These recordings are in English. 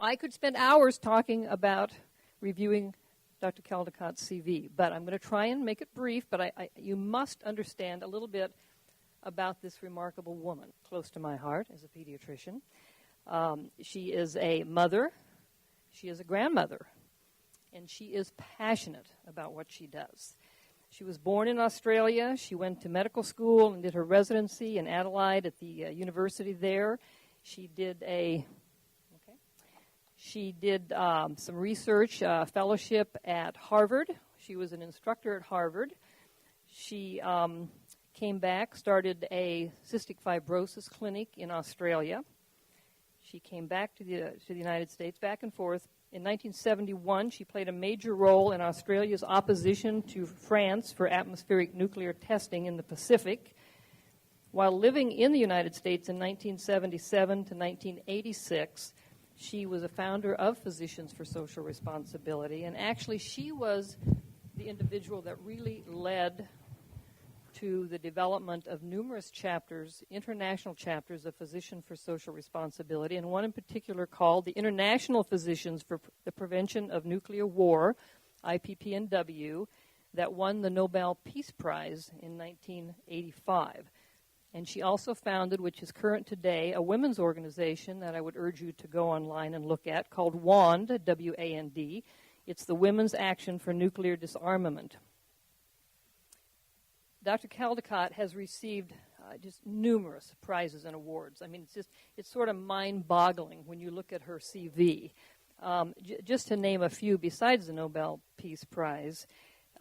I could spend hours talking about reviewing Dr. Caldicott's CV, but I'm going to try and make it brief, but you must understand a little bit about this remarkable woman, close to my heart as a pediatrician. She is a mother, she is a grandmother, and she is passionate about what she does. She was born in Australia. She went to medical school and did her residency in Adelaide at the university there. She did some research fellowship at Harvard. She was an instructor at Harvard. She came back, started a cystic fibrosis clinic in Australia. She came back to the United States, back and forth. In 1971, she played a major role in Australia's opposition to France for atmospheric nuclear testing in the Pacific. While living in the United States in 1977 to 1986, she was a founder of Physicians for Social Responsibility, and actually she was the individual that really led to the development of numerous chapters, international chapters of Physicians for Social Responsibility, and one in particular called the International Physicians for the Prevention of Nuclear War, IPPNW, that won the Nobel Peace Prize in 1985. And she also founded, which is current today, a women's organization that I would urge you to go online and look at, called WAND, W-A-N-D. It's the Women's Action for Nuclear Disarmament. Dr. Caldicott has received just numerous prizes and awards. I mean, it's sort of mind-boggling when you look at her CV. Just to name a few, besides the Nobel Peace Prize,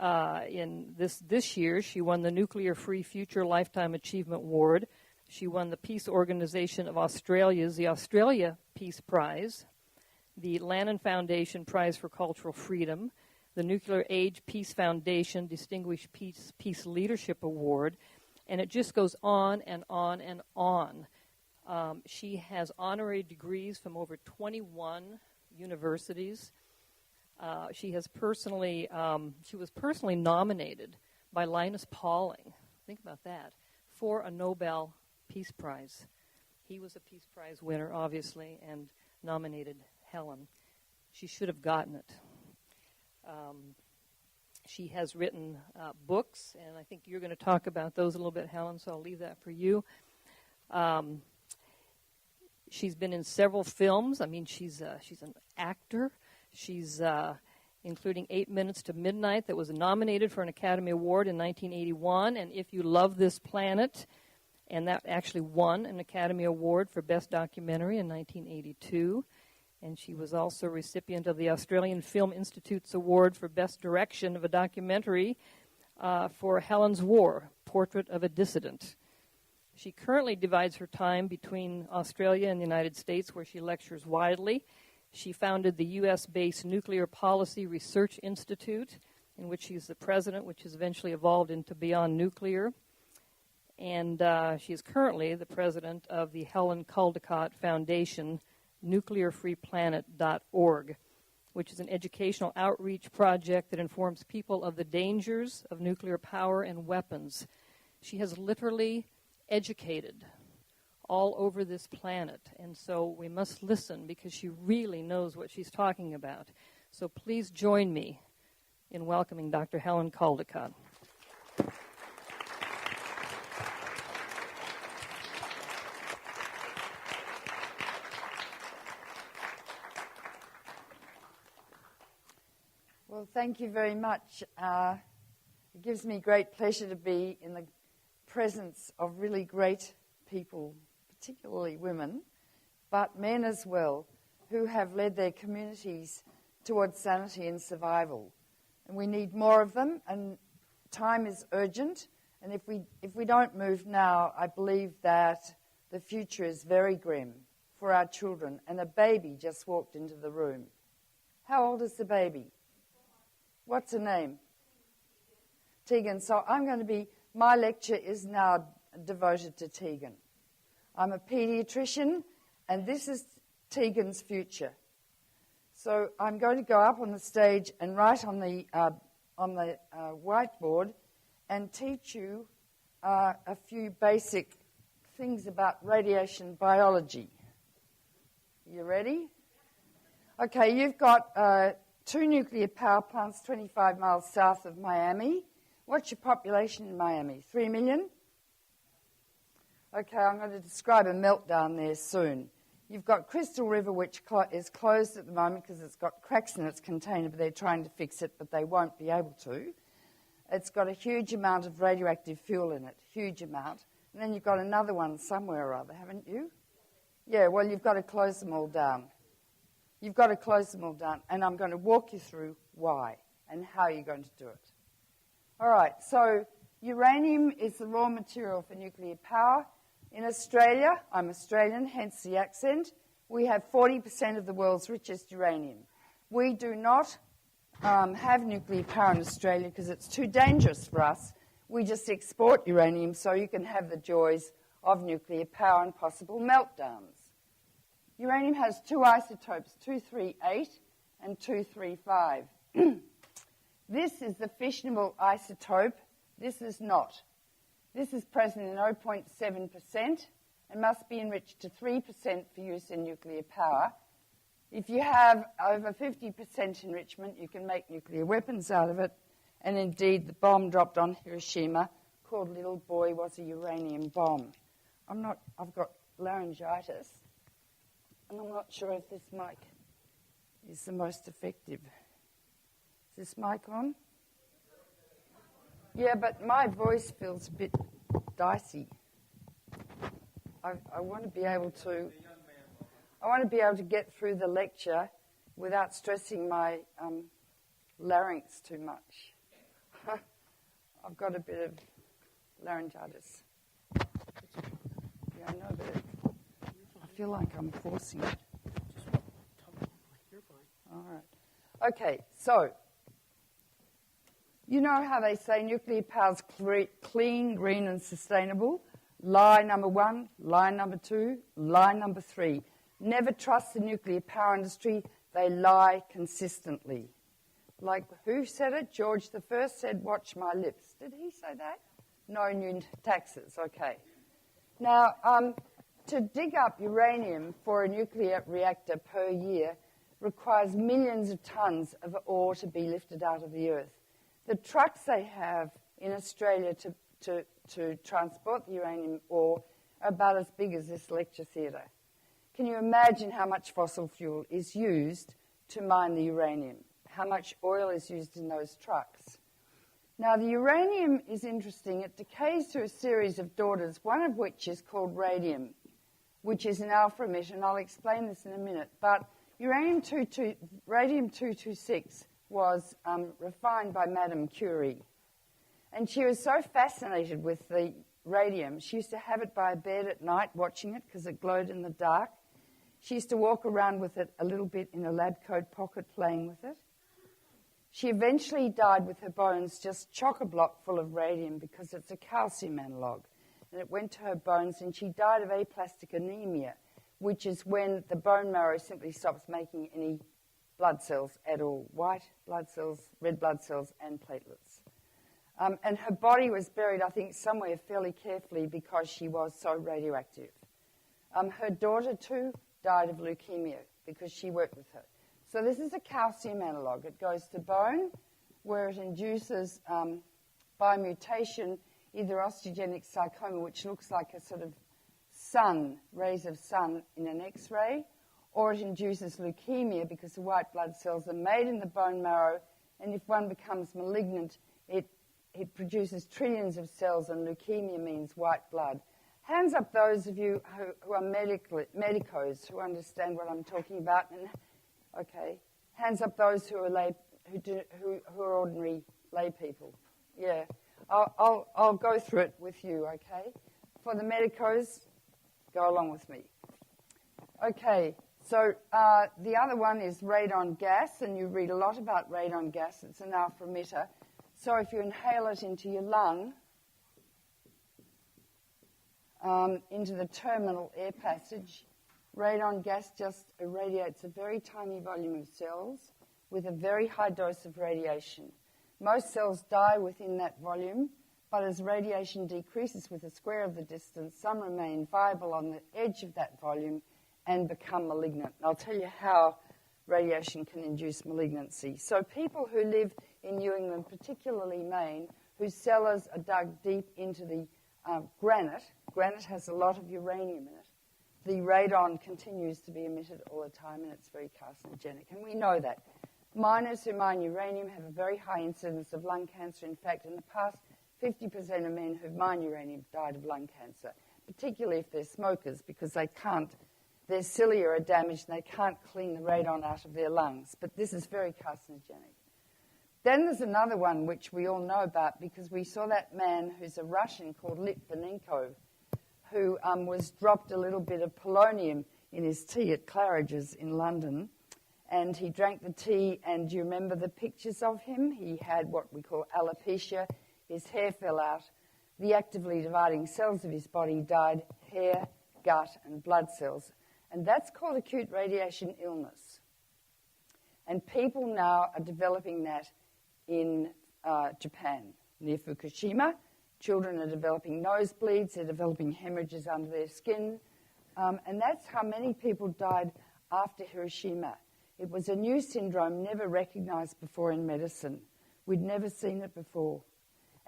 in this year, she won the Nuclear Free Future Lifetime Achievement Award. She won the Peace Organization of Australia's the Australia Peace Prize, the Lannan Foundation Prize for Cultural Freedom, the Nuclear Age Peace Foundation Distinguished Peace Leadership Award, and it just goes on and on and on. She has honorary degrees from over 21 universities. She was personally nominated by Linus Pauling, think about that, for a Nobel Peace Prize. He was a Peace Prize winner, obviously, and nominated Helen. She should have gotten it. She has written books, and I think you're going to talk about those a little bit, Helen, so I'll leave that for you. She's been in several films. I mean, she's an actor. She's including 8 Minutes to Midnight, that was nominated for an Academy Award in 1981, and If You Love This Planet, and that actually won an Academy Award for Best Documentary in 1982. And she was also a recipient of the Australian Film Institute's Award for Best Direction of a Documentary for Helen's War, Portrait of a Dissident. She currently divides her time between Australia and the United States, where she lectures widely. She founded the U.S.-based Nuclear Policy Research Institute, in which she's the president, which has eventually evolved into Beyond Nuclear. And she is currently the president of the Helen Caldicott Foundation, nuclearfreeplanet.org, which is an educational outreach project that informs people of the dangers of nuclear power and weapons. She has literally educated all over this planet, and so we must listen because she really knows what she's talking about. So please join me in welcoming Dr. Helen Caldicott. Well, thank you very much. It gives me great pleasure to be in the presence of really great people, particularly women, but men as well, who have led their communities towards sanity and survival. And we need more of them, and time is urgent. And if we don't move now, I believe that the future is very grim for our children. And a baby just walked into the room. How old is the baby? What's her name? Tegan. So my lecture is now devoted to Tegan. I'm a pediatrician, and this is Tegan's future. So I'm going to go up on the stage and write on the whiteboard and teach you a few basic things about radiation biology. You ready? Okay, you've got 2 nuclear power plants 25 miles south of Miami. What's your population in Miami? 3 million? Okay, I'm going to describe a meltdown there soon. You've got Crystal River, which is closed at the moment because it's got cracks in its container, but they're trying to fix it, but they won't be able to. It's got a huge amount of radioactive fuel in it, huge amount. And then you've got another one somewhere or other, haven't you? Yeah, well, you've got to close them all down. You've got to close them all down, and I'm going to walk you through why and how you're going to do it. All right, so uranium is the raw material for nuclear power. In Australia, I'm Australian, hence the accent, we have 40% of the world's richest uranium. We do not have nuclear power in Australia because it's too dangerous for us. We just export uranium so you can have the joys of nuclear power and possible meltdowns. Uranium has 2 isotopes, 238 and 235. This is the fissionable isotope. This is not. This is present in 0.7% and must be enriched to 3% for use in nuclear power. If you have over 50% enrichment, you can make nuclear weapons out of it. And indeed, the bomb dropped on Hiroshima, called Little Boy, was a uranium bomb. I've got laryngitis, and I'm not sure if this mic is the most effective. Is this mic on? Yeah, but my voice feels a bit dicey. I want to be able to get through the lecture without stressing my larynx too much. I've got a bit of laryngitis. Yeah, I know, but I feel like I'm forcing it. All right. Okay, so you know how they say nuclear power's clean, green, and sustainable? Lie number 1, lie number 2, lie number 3. Never trust the nuclear power industry. They lie consistently. Like, who said it? George I said, watch my lips. Did he say that? No new taxes. Okay. Now, to dig up uranium for a nuclear reactor per year requires millions of tons of ore to be lifted out of the earth. The trucks they have in Australia to transport the uranium ore are about as big as this lecture theatre. Can you imagine how much fossil fuel is used to mine the uranium? How much oil is used in those trucks? Now, the uranium is interesting. It decays to a series of daughters, one of which is called radium, which is an alpha emitter, and I'll explain this in a minute. But radium-226 was refined by Madame Curie. And she was so fascinated with the radium, she used to have it by her bed at night watching it because it glowed in the dark. She used to walk around with it a little bit in a lab coat pocket playing with it. She eventually died with her bones just chock-a-block full of radium because it's a calcium analogue. And it went to her bones and she died of aplastic anemia, which is when the bone marrow simply stops making any blood cells at all, white blood cells, red blood cells, and platelets. And her body was buried, I think, somewhere fairly carefully because she was so radioactive. Her daughter, too, died of leukemia because she worked with her. So this is a calcium analogue. It goes to bone, where it induces, by mutation, either osteogenic sarcoma, which looks like a sort of sun, rays of sun in an X-ray, or it induces leukemia because the white blood cells are made in the bone marrow, and if one becomes malignant, it produces trillions of cells, and leukemia means white blood. Hands up those of you who are medicos, who understand what I'm talking about. And, okay. Hands up those who are who are ordinary lay people. Yeah. I'll go through it with you, okay? For the medicos, go along with me. Okay. So the other one is radon gas, and you read a lot about radon gas. It's an alpha emitter. So if you inhale it into your lung, into the terminal air passage, radon gas just irradiates a very tiny volume of cells with a very high dose of radiation. Most cells die within that volume, but as radiation decreases with a square of the distance, some remain viable on the edge of that volume and become malignant. And I'll tell you how radiation can induce malignancy. So people who live in New England, particularly Maine, whose cellars are dug deep into the granite has a lot of uranium in it, the radon continues to be emitted all the time, and it's very carcinogenic. And we know that. Miners who mine uranium have a very high incidence of lung cancer. In fact, in the past, 50% of men who mine uranium died of lung cancer, particularly if they're smokers, because they can't, their cilia are damaged and they can't clean the radon out of their lungs. But this is very carcinogenic. Then there's another one which we all know about because we saw that man who's a Russian called Litvinenko, who was dropped a little bit of polonium in his tea at Claridge's in London. And he drank the tea, and do you remember the pictures of him? He had what we call alopecia. His hair fell out. The actively dividing cells of his body died, hair, gut, and blood cells. And that's called acute radiation illness. And people now are developing that in Japan, near Fukushima. Children are developing nosebleeds. They're developing hemorrhages under their skin. And that's how many people died after Hiroshima. It was a new syndrome never recognized before in medicine. We'd never seen it before.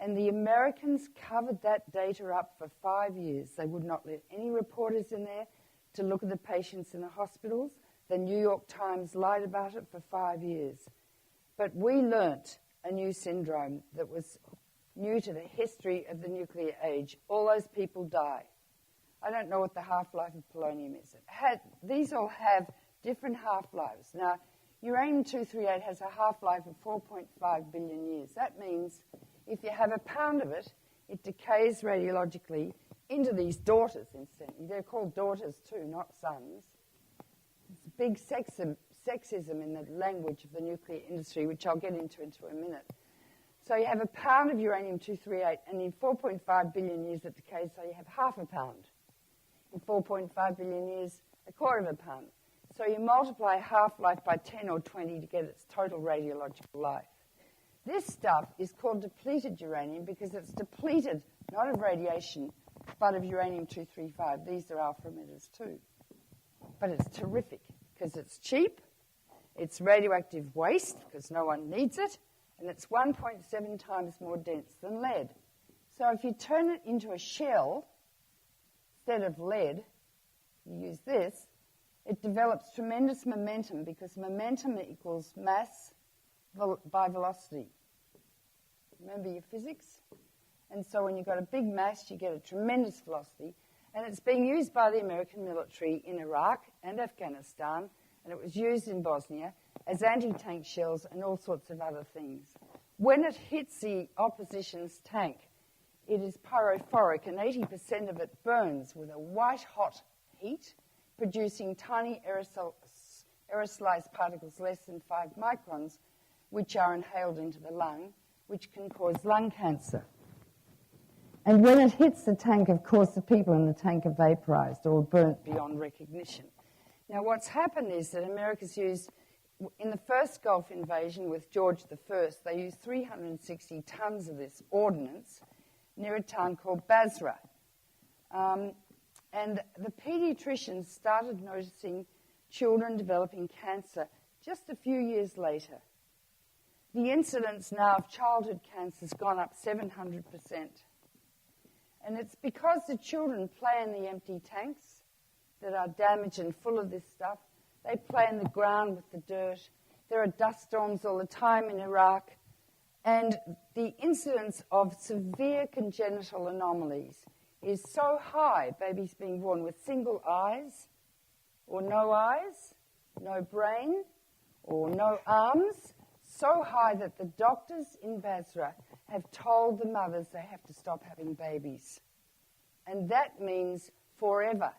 And the Americans covered that data up for 5 years. They would not let any reporters in there to look at the patients in the hospitals. The New York Times lied about it for 5 years. But we learnt a new syndrome that was new to the history of the nuclear age. All those people die. I don't know what the half-life of polonium is. These all have different half-lives. Now, uranium-238 has a half-life of 4.5 billion years. That means if you have a pound of it, it decays radiologically into these daughters, incidentally. They're called daughters too, not sons. It's a big sexism in the language of the nuclear industry, which I'll get into a minute. So you have a pound of uranium-238, and in 4.5 billion years it decays, so you have half a pound. In 4.5 billion years, a quarter of a pound. So you multiply half-life by 10 or 20 to get its total radiological life. This stuff is called depleted uranium because it's depleted not of radiation, but of uranium-235. These are alpha emitters too. But it's terrific because it's cheap, it's radioactive waste because no one needs it, and it's 1.7 times more dense than lead. So if you turn it into a shell, instead of lead, you use this, it develops tremendous momentum because momentum equals mass by velocity. Remember your physics? And so when you've got a big mass, you get a tremendous velocity. And it's being used by the American military in Iraq and Afghanistan, and it was used in Bosnia as anti-tank shells and all sorts of other things. When it hits the opposition's tank, it is pyrophoric, and 80% of it burns with a white-hot heat, producing tiny aerosolized particles less than 5 microns, which are inhaled into the lung, which can cause lung cancer. And when it hits the tank, of course, the people in the tank are vaporized or burnt beyond recognition. Now, what's happened is that America's used, in the first Gulf invasion with George I, they used 360 tons of this ordnance near a town called Basra. And the pediatricians started noticing children developing cancer just a few years later. The incidence now of childhood cancer has gone up 700%. And it's because the children play in the empty tanks that are damaged and full of this stuff. They play in the ground with the dirt. There are dust storms all the time in Iraq. And the incidence of severe congenital anomalies is so high, babies being born with single eyes, or no brain, or no arms, so high that the doctors in Basra have told the mothers they have to stop having babies. And that means forever.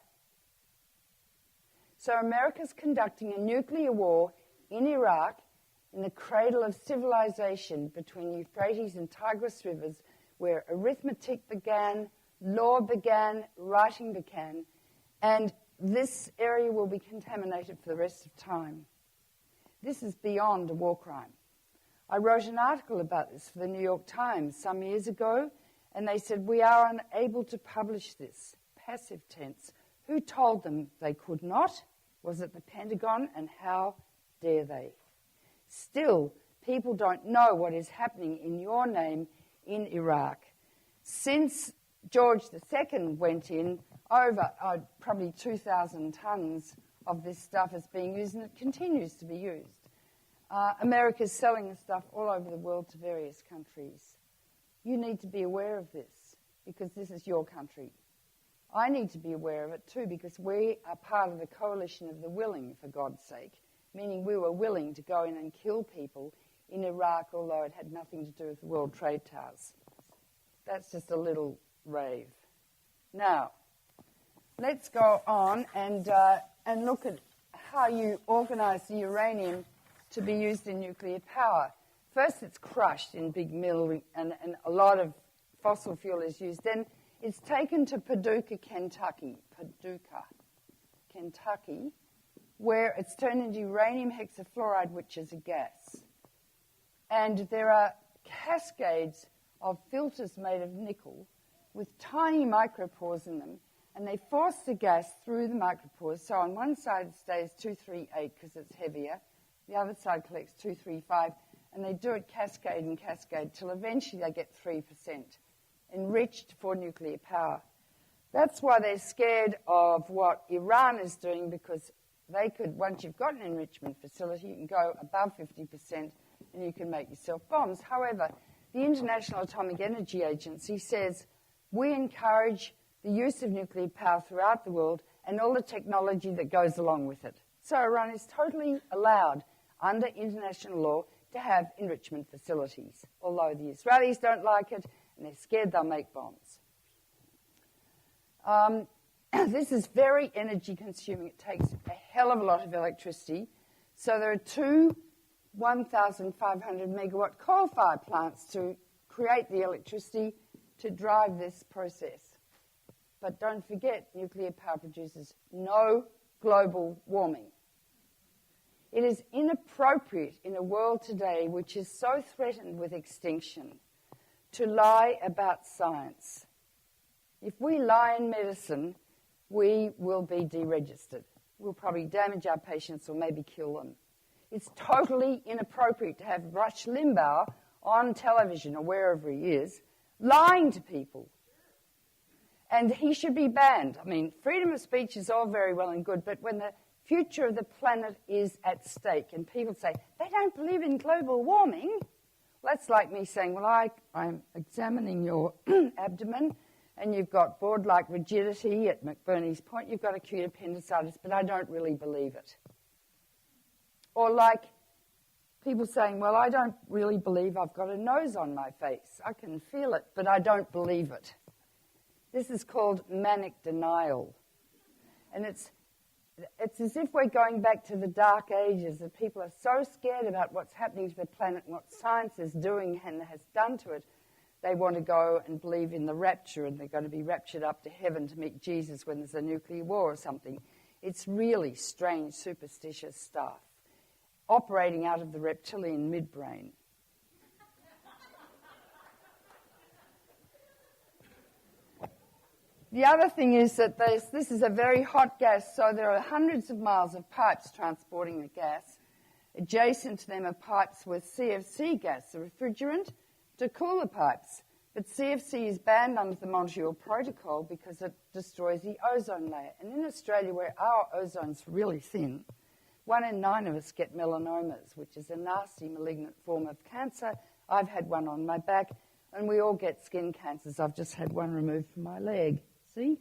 So America's conducting a nuclear war in Iraq, in the cradle of civilization between Euphrates and Tigris rivers, where arithmetic began, law began, writing began, and this area will be contaminated for the rest of time. This is beyond a war crime. I wrote an article about this for the New York Times some years ago, and they said, we are unable to publish this. Passive tense. Who told them they could not? Was it the Pentagon? And how dare they? Still, people don't know what is happening in your name in Iraq. Since George II went in, over probably 2,000 tons of this stuff is being used, and it continues to be used. America's selling the stuff all over the world to various countries. You need to be aware of this because this is your country. I need to be aware of it too because we are part of the coalition of the willing, for God's sake, meaning we were willing to go in and kill people in Iraq, although it had nothing to do with the World Trade Towers. That's just a little rave. Now, let's go on and look at how you organize the uranium to be used in nuclear power. First, it's crushed in big mill, and a lot of fossil fuel is used. Then it's taken to Paducah, Kentucky, where it's turned into uranium hexafluoride, which is a gas. And there are cascades of filters made of nickel with tiny micropores in them, and they force the gas through the micropores. So on one side it stays 238 because it's heavier, the other side collects 235, and they do it cascade and cascade till eventually they get 3%, enriched for nuclear power. That's why they're scared of what Iran is doing, because they could, once you've got an enrichment facility, you can go above 50% and you can make yourself bombs. However, the International Atomic Energy Agency says we encourage the use of nuclear power throughout the world and all the technology that goes along with it. So Iran is totally allowed under international law to have enrichment facilities, although the Israelis don't like it and they're scared they'll make bombs. This is very energy consuming. It takes a hell of a lot of electricity. So there are two 1,500 megawatt coal-fired plants to create the electricity to drive this process. But don't forget, nuclear power produces no global warming. It is inappropriate in a world today which is so threatened with extinction to lie about science. If we lie in medicine, we will be deregistered. We'll probably damage our patients or maybe kill them. It's totally inappropriate to have Rush Limbaugh on television or wherever he is lying to people. And he should be banned. I mean, freedom of speech is all very well and good, but when the future of the planet is at stake and people say, they don't believe in global warming, that's like me saying, well, I'm examining your abdomen and you've got board-like rigidity at McBurney's point, you've got acute appendicitis, but I don't really believe it. Or like people saying, well, I don't really believe I've got a nose on my face. I can feel it, but I don't believe it. This is called manic denial. And it's as if we're going back to the dark ages, that people are so scared about what's happening to the planet and what science is doing and has done to it, they want to go and believe in the rapture and they're going to be raptured up to heaven to meet Jesus when there's a nuclear war or something. It's really strange, superstitious stuff, operating out of the reptilian midbrain. The other thing is that this is a very hot gas, so there are hundreds of miles of pipes transporting the gas. Adjacent to them are pipes with CFC gas, the refrigerant, to cool the pipes. But CFC is banned under the Montreal Protocol because it destroys the ozone layer. And in Australia, where our ozone's really thin, 1 in 9 of us get melanomas, which is a nasty malignant form of cancer. I've had one on my back, and we all get skin cancers. I've just had one removed from my leg. See?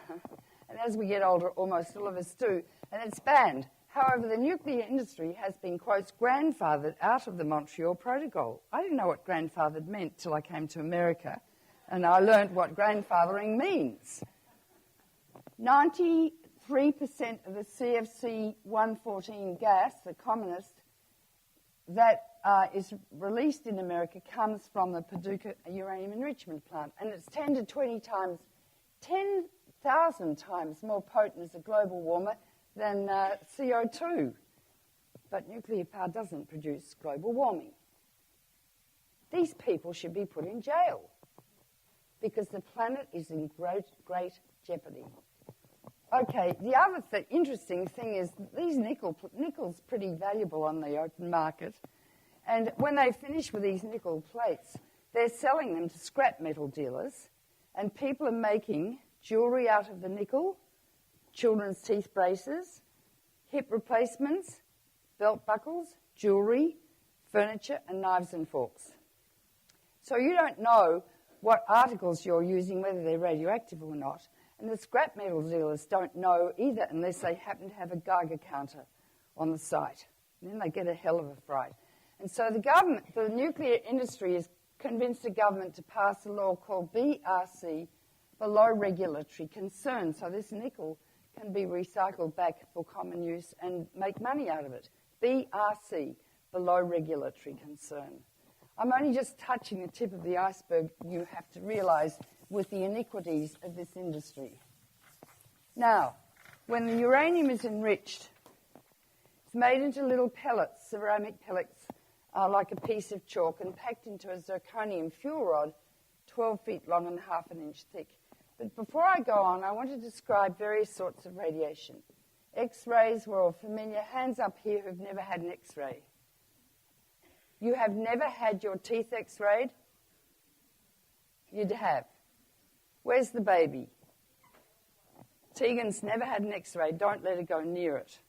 And as we get older, almost all of us do, and it's banned. However, the nuclear industry has been, quote, grandfathered out of the Montreal Protocol. I didn't know what grandfathered meant till I came to America, and I learned what grandfathering means. 93% of the CFC 114 gas, the commonest, that is released in America comes from the Paducah uranium enrichment plant, and it's 10 to 20 times, 10,000 times more potent as a global warmer than CO2. But nuclear power doesn't produce global warming. These people should be put in jail because the planet is in great jeopardy. Okay, the other interesting thing is these nickel's pretty valuable on the open market. And when they finish with these nickel plates, they're selling them to scrap metal dealers. And people are making jewellery out of the nickel, children's teeth braces, hip replacements, belt buckles, jewellery, furniture, and knives and forks. So you don't know what articles you're using, whether they're radioactive or not. And the scrap metal dealers don't know either unless they happen to have a Geiger counter on the site. And then they get a hell of a fright. And so the nuclear industry has convinced the government to pass a law called BRC, below regulatory concern. So this nickel can be recycled back for common use and make money out of it. BRC, below regulatory concern. I'm only just touching the tip of the iceberg, you have to realise, with the iniquities of this industry. Now, when the uranium is enriched, it's made into little pellets, ceramic pellets, like a piece of chalk, and packed into a zirconium fuel rod 12 feet long and half an inch thick. But before I go on, I want to describe various sorts of radiation. X-rays, we're all familiar. Hands up here who've never had an X-ray. You have never had your teeth X-rayed? You'd have. Where's the baby? Tegan's never had an X-ray. Don't let her go near it.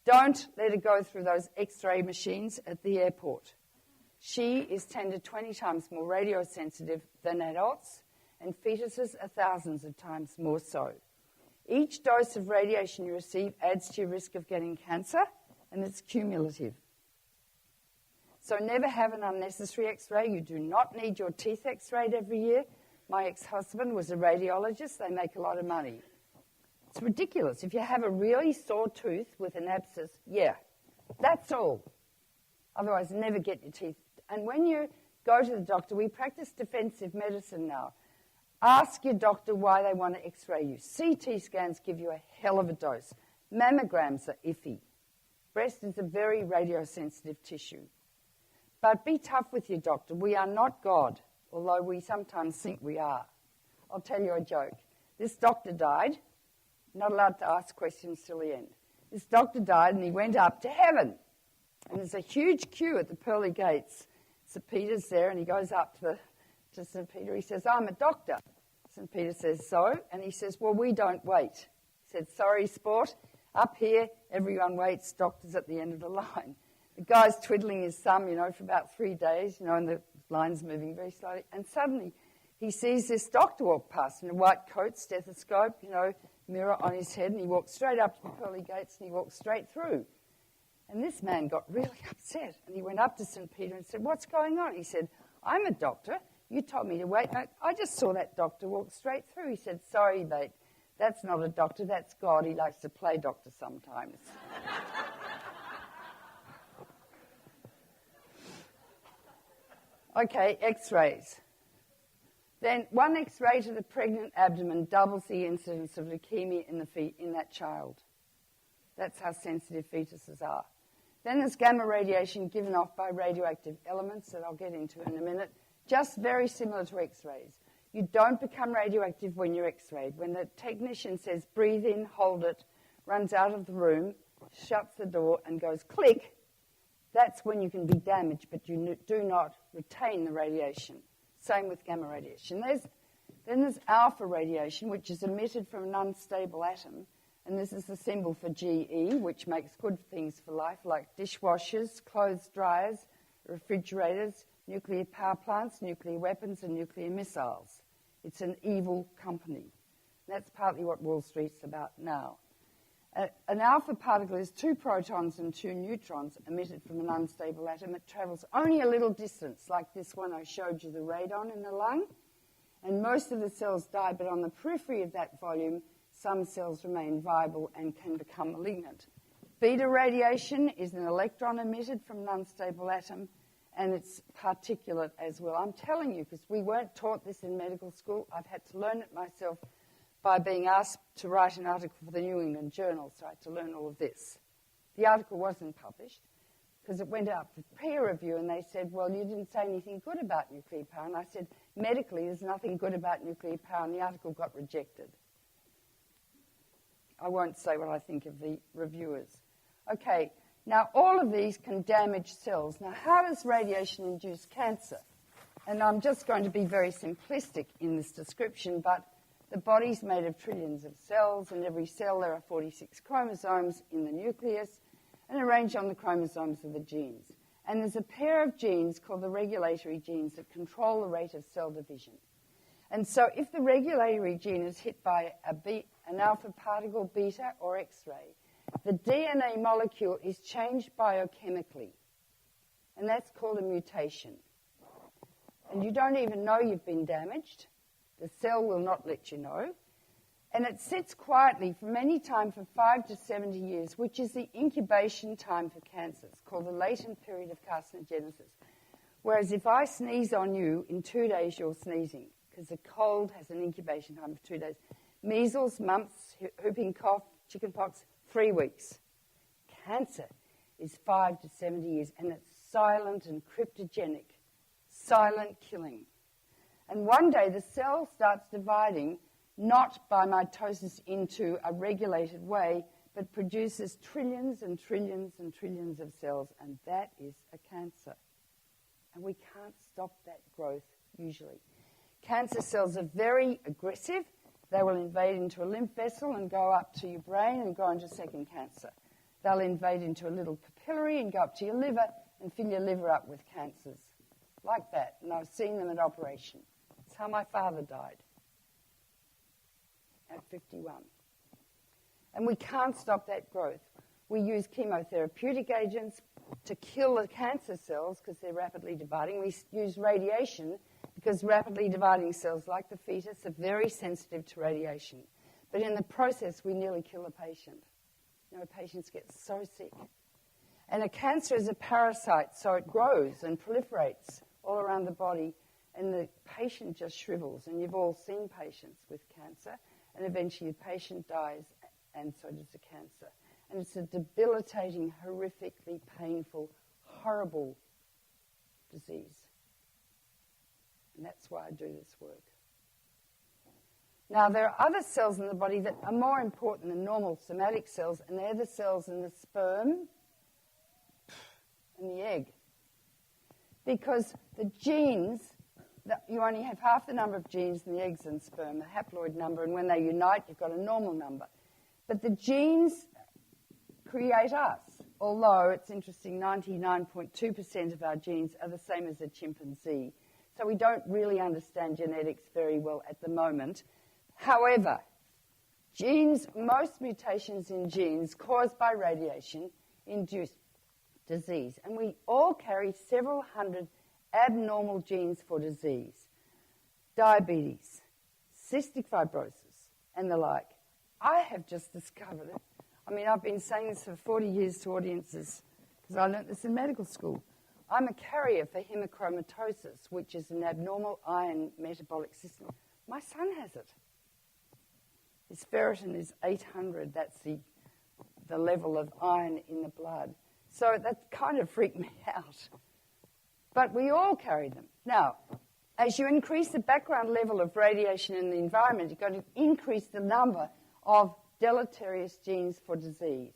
Don't let her go through those X-ray machines at the airport. She is 10 to 20 times more radiosensitive than adults, and fetuses are thousands of times more so. Each dose of radiation you receive adds to your risk of getting cancer, and it's cumulative. So never have an unnecessary X-ray. You do not need your teeth X-rayed every year. My ex-husband was a radiologist. They make a lot of money. It's ridiculous. If you have a really sore tooth with an abscess, yeah, that's all. Otherwise, never get your teeth. And when you go to the doctor, we practice defensive medicine now. Ask your doctor why they want to X-ray you. CT scans give you a hell of a dose. Mammograms are iffy. Breast is a very radiosensitive tissue. But be tough with your doctor. We are not God, although we sometimes think we are. I'll tell you a joke. This doctor died. Not allowed to ask questions till the end. This doctor died and he went up to heaven. And there's a huge queue at the pearly gates. St. Peter's there and he goes up to St. Peter. He says, I'm a doctor. St. Peter says, so? And he says, well, we don't wait. He said, sorry, sport. Up here, everyone waits. Doctor's at the end of the line. The guy's twiddling his thumb, for about 3 days, and the line's moving very slowly. And suddenly he sees this doctor walk past in a white coat, stethoscope, mirror on his head, and he walks straight up to the pearly gates and he walks straight through. And this man got really upset, and he went up to St. Peter and said, what's going on? He said, I'm a doctor. You told me to wait. No, I just saw that doctor walk straight through. He said, sorry, mate, that's not a doctor, that's God. He likes to play doctor sometimes. Okay, X-rays. Then one X-ray to the pregnant abdomen doubles the incidence of leukemia in that child. That's how sensitive fetuses are. Then there's gamma radiation given off by radioactive elements that I'll get into in a minute, just very similar to X-rays. You don't become radioactive when you're X-rayed. When the technician says, breathe in, hold it, runs out of the room, shuts the door, and goes click, that's when you can be damaged, but you do not retain the radiation. Same with gamma radiation. Then there's alpha radiation, which is emitted from an unstable atom, and this is the symbol for GE, which makes good things for life, like dishwashers, clothes dryers, refrigerators, nuclear power plants, nuclear weapons, and nuclear missiles. It's an evil company. That's partly what Wall Street's about now. An alpha particle is 2 protons and 2 neutrons emitted from an unstable atom. It travels only a little distance, like this one I showed you, the radon in the lung. And most of the cells die, but on the periphery of that volume, some cells remain viable and can become malignant. Beta radiation is an electron emitted from an unstable atom, and it's particulate as well. I'm telling you, because we weren't taught this in medical school. I've had to learn it myself by being asked to write an article for the New England Journal, so I had to learn all of this. The article wasn't published because it went out for peer review, and they said, well, you didn't say anything good about nuclear power. And I said, medically, there's nothing good about nuclear power, and the article got rejected. I won't say what I think of the reviewers. Okay, now all of these can damage cells. Now, how does radiation induce cancer? And I'm just going to be very simplistic in this description, but the body's made of trillions of cells. In every cell there are 46 chromosomes in the nucleus, and arranged on the chromosomes are the genes. And there's a pair of genes called the regulatory genes that control the rate of cell division. And so if the regulatory gene is hit by an alpha particle, beta, or X-ray, the DNA molecule is changed biochemically. And that's called a mutation. And you don't even know you've been damaged. The cell will not let you know. And it sits quietly for many time for 5 to 70 years, which is the incubation time for cancer. It's called the latent period of carcinogenesis. Whereas if I sneeze on you, in 2 days you're sneezing, because the cold has an incubation time of 2 days. Measles, mumps, whooping cough, chickenpox, 3 weeks. Cancer is 5 to 70 years, and it's silent and cryptogenic, silent killing. And one day the cell starts dividing, not by mitosis into a regulated way, but produces trillions and trillions and trillions of cells, and that is a cancer. And we can't stop that growth usually. Cancer cells are very aggressive. They will invade into a lymph vessel and go up to your brain and go into second cancer. They'll invade into a little papillary and go up to your liver and fill your liver up with cancers. Like that. And I've seen them at operation. That's how my father died. At 51. And we can't stop that growth. We use chemotherapeutic agents to kill the cancer cells because they're rapidly dividing. We use radiation because rapidly dividing cells, like the fetus, are very sensitive to radiation. But in the process, we nearly kill the patient. You know, patients get so sick. And a cancer is a parasite, so it grows and proliferates all around the body, and the patient just shrivels. And you've all seen patients with cancer, and eventually the patient dies, and so does the cancer. And it's a debilitating, horrifically painful, horrible disease. And that's why I do this work. Now, there are other cells in the body that are more important than normal somatic cells, and they're the cells in the sperm and the egg. Because the genes, you only have half the number of genes in the eggs and sperm, the haploid number, and when they unite, you've got a normal number. But the genes create us, although it's interesting, 99.2% of our genes are the same as a chimpanzee. So we don't really understand genetics very well at the moment. However, genes, most mutations in genes caused by radiation induce disease. And we all carry several hundred abnormal genes for disease. Diabetes, cystic fibrosis, and the like. I have just discovered it. I mean, I've been saying this for 40 years to audiences because I learnt this in medical school. I'm a carrier for hemochromatosis, which is an abnormal iron metabolic system. My son has it. His ferritin is 800. That's the level of iron in the blood. So that kind of freaked me out. But we all carry them. Now, as you increase the background level of radiation in the environment, you've got to increase the number of deleterious genes for disease.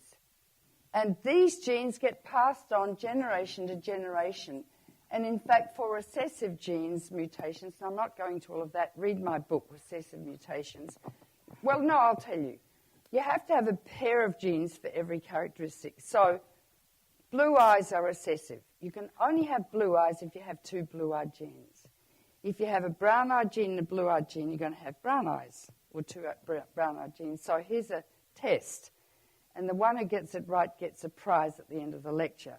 And these genes get passed on generation to generation. And in fact, for recessive genes mutations, and I'm not going to all of that, read my book, Recessive Mutations. Well, no, I'll tell you. You have to have a pair of genes for every characteristic. So blue eyes are recessive. You can only have blue eyes if you have 2 blue-eyed genes. If you have a brown-eyed gene and a blue-eyed gene, you're going to have brown eyes or 2 brown-eyed genes. So here's a test. And the one who gets it right gets a prize at the end of the lecture.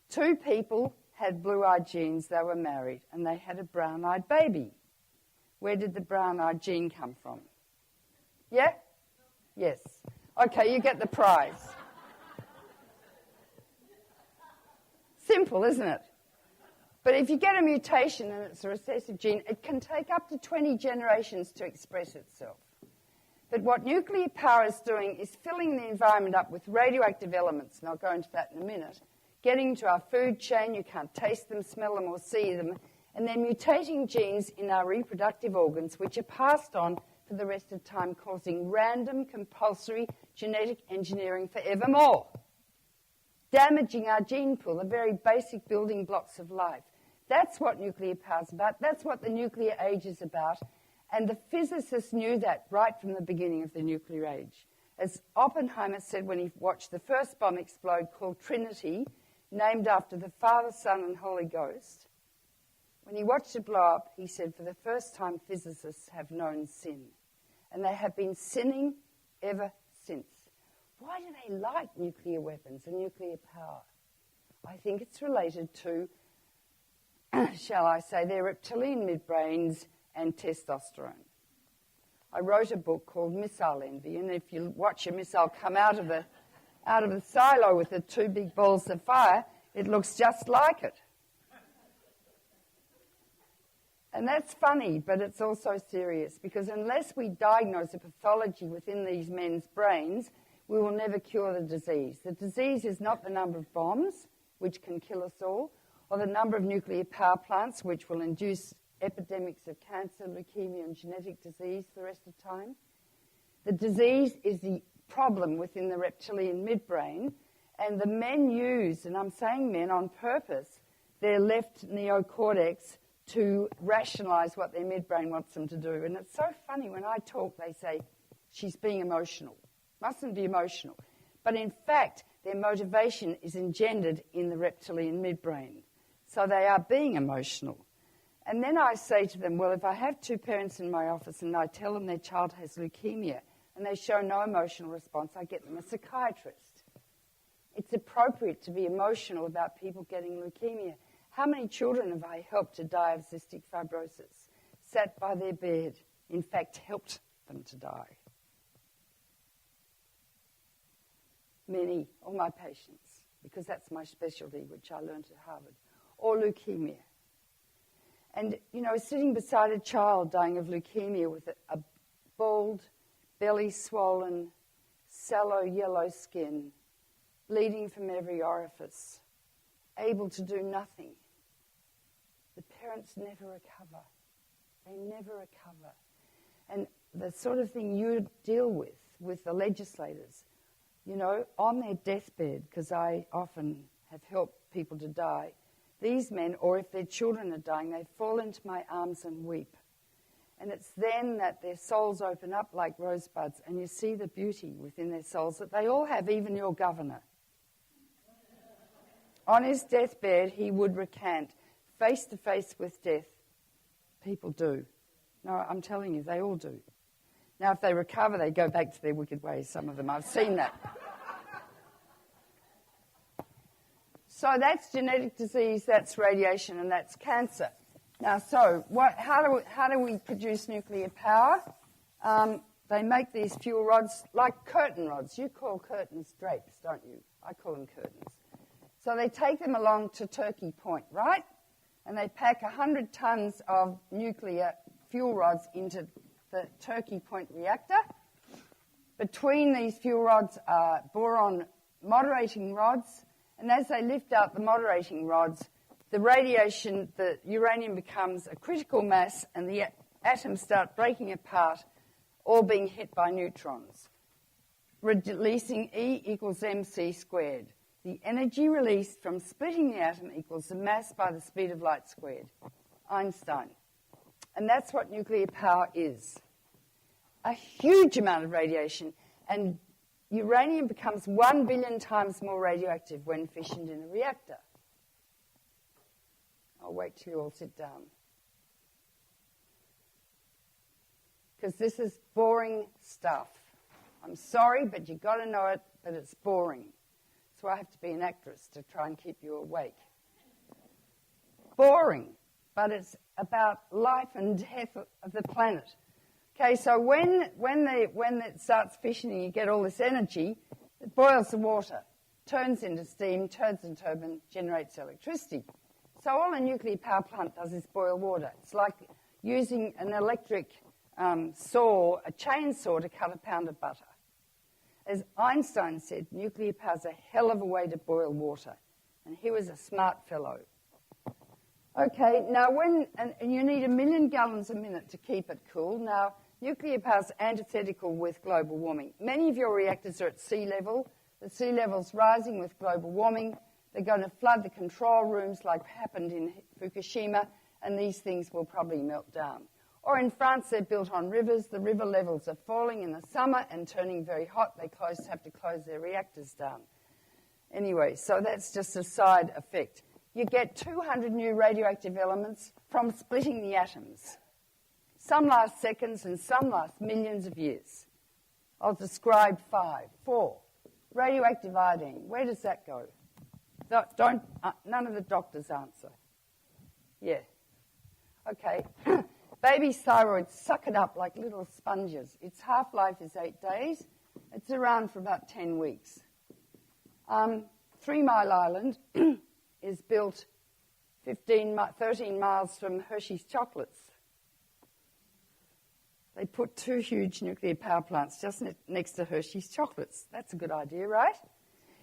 2 people had blue-eyed genes. They were married, and they had a brown-eyed baby. Where did the brown-eyed gene come from? Yeah? Yes. Okay, you get the prize. Simple, isn't it? But if you get a mutation and it's a recessive gene, it can take up to 20 generations to express itself. But what nuclear power is doing is filling the environment up with radioactive elements, and I'll go into that in a minute, getting into our food chain. You can't taste them, smell them, or see them, and then mutating genes in our reproductive organs, which are passed on for the rest of time, causing random, compulsory genetic engineering forevermore, damaging our gene pool, the very basic building blocks of life. That's what nuclear power is about. That's what the nuclear age is about. And the physicists knew that right from the beginning of the nuclear age. As Oppenheimer said when he watched the first bomb explode, called Trinity, named after the Father, Son, and Holy Ghost, when he watched it blow up, he said, for the first time, physicists have known sin. And they have been sinning ever since. Why do they like nuclear weapons and nuclear power? I think it's related to, shall I say, their reptilian midbrains and testosterone. I wrote a book called Missile Envy, and if you watch a missile come out of the silo with the two big balls of fire, it looks just like it. And that's funny, but it's also serious, because unless we diagnose a pathology within these men's brains, we will never cure the disease. The disease is not the number of bombs, which can kill us all, or the number of nuclear power plants, which will induce epidemics of cancer, leukemia, and genetic disease for the rest of time. The disease is the problem within the reptilian midbrain, and the men use, and I'm saying men on purpose, their left neocortex to rationalize what their midbrain wants them to do. And it's so funny, when I talk, they say, she's being emotional. Mustn't be emotional. But in fact, their motivation is engendered in the reptilian midbrain. So they are being emotional. And then I say to them, well, if I have two parents in my office and I tell them their child has leukemia and they show no emotional response, I get them a psychiatrist. It's appropriate to be emotional about people getting leukemia. How many children have I helped to die of cystic fibrosis? Sat by their bed, in fact, helped them to die. Many, all my patients, because that's my specialty, which I learned at Harvard, or leukemia. And, you know, sitting beside a child dying of leukemia with a bald, belly swollen, sallow yellow skin, bleeding from every orifice, able to do nothing. The parents never recover. They never recover. And the sort of thing you deal with the legislators, you know, on their deathbed, because I often have helped people to die, these men, or if their children are dying, they fall into my arms and weep. And it's then that their souls open up like rosebuds, and you see the beauty within their souls that they all have, even your governor. On his deathbed, he would recant, face to face with death. People do. No, I'm telling you, they all do. Now, if they recover, they go back to their wicked ways, some of them. I've seen that. So that's genetic disease, that's radiation, and that's cancer. Now, so how do we produce nuclear power? They make these fuel rods like curtain rods. You call curtains drapes, don't you? I call them curtains. So they take them along to Turkey Point, right? And they pack 100 tons of nuclear fuel rods into the Turkey Point reactor. Between these fuel rods are boron moderating rods, and as they lift out the moderating rods, the radiation, the uranium becomes a critical mass, and the atoms start breaking apart, all being hit by neutrons, releasing E equals mc squared. The energy released from splitting the atom equals the mass by the speed of light squared. Einstein. And that's what nuclear power is. A huge amount of radiation, and uranium becomes 1 billion times more radioactive when fissioned in a reactor. I'll wait till you all sit down. Because this is boring stuff. I'm sorry, but you've got to know it, but it's boring. So I have to be an actress to try and keep you awake. Boring, but it's about life and death of the planet. Okay, so when it starts fissioning, you get all this energy, it boils the water, turns into steam, turns into turbine, generates electricity. So all a nuclear power plant does is boil water. It's like using an electric saw, a chainsaw, to cut a pound of butter. As Einstein said, nuclear power is a hell of a way to boil water. And he was a smart fellow. Okay, now and you need 1 million gallons a minute to keep it cool. Now, Nuclear power is antithetical with global warming. Many of your reactors are at sea level. The sea level's rising with global warming. They're going to flood the control rooms like happened in Fukushima, and these things will probably melt down. Or in France, they're built on rivers. The river levels are falling in the summer and turning very hot. They have to close their reactors down. Anyway, so that's just a side effect. You get 200 new radioactive elements from splitting the atoms. Some last seconds and some last millions of years. I'll describe 5. 4. Radioactive iodine. Where does that go? None of the doctors answer. Yeah. Okay. Baby's thyroids suck it up like little sponges. Its half-life is 8 days. It's around for about 10 weeks. 3 Mile Island is built 13 miles from Hershey's Chocolates. They put 2 huge nuclear power plants just next to Hershey's Chocolates. That's a good idea, right?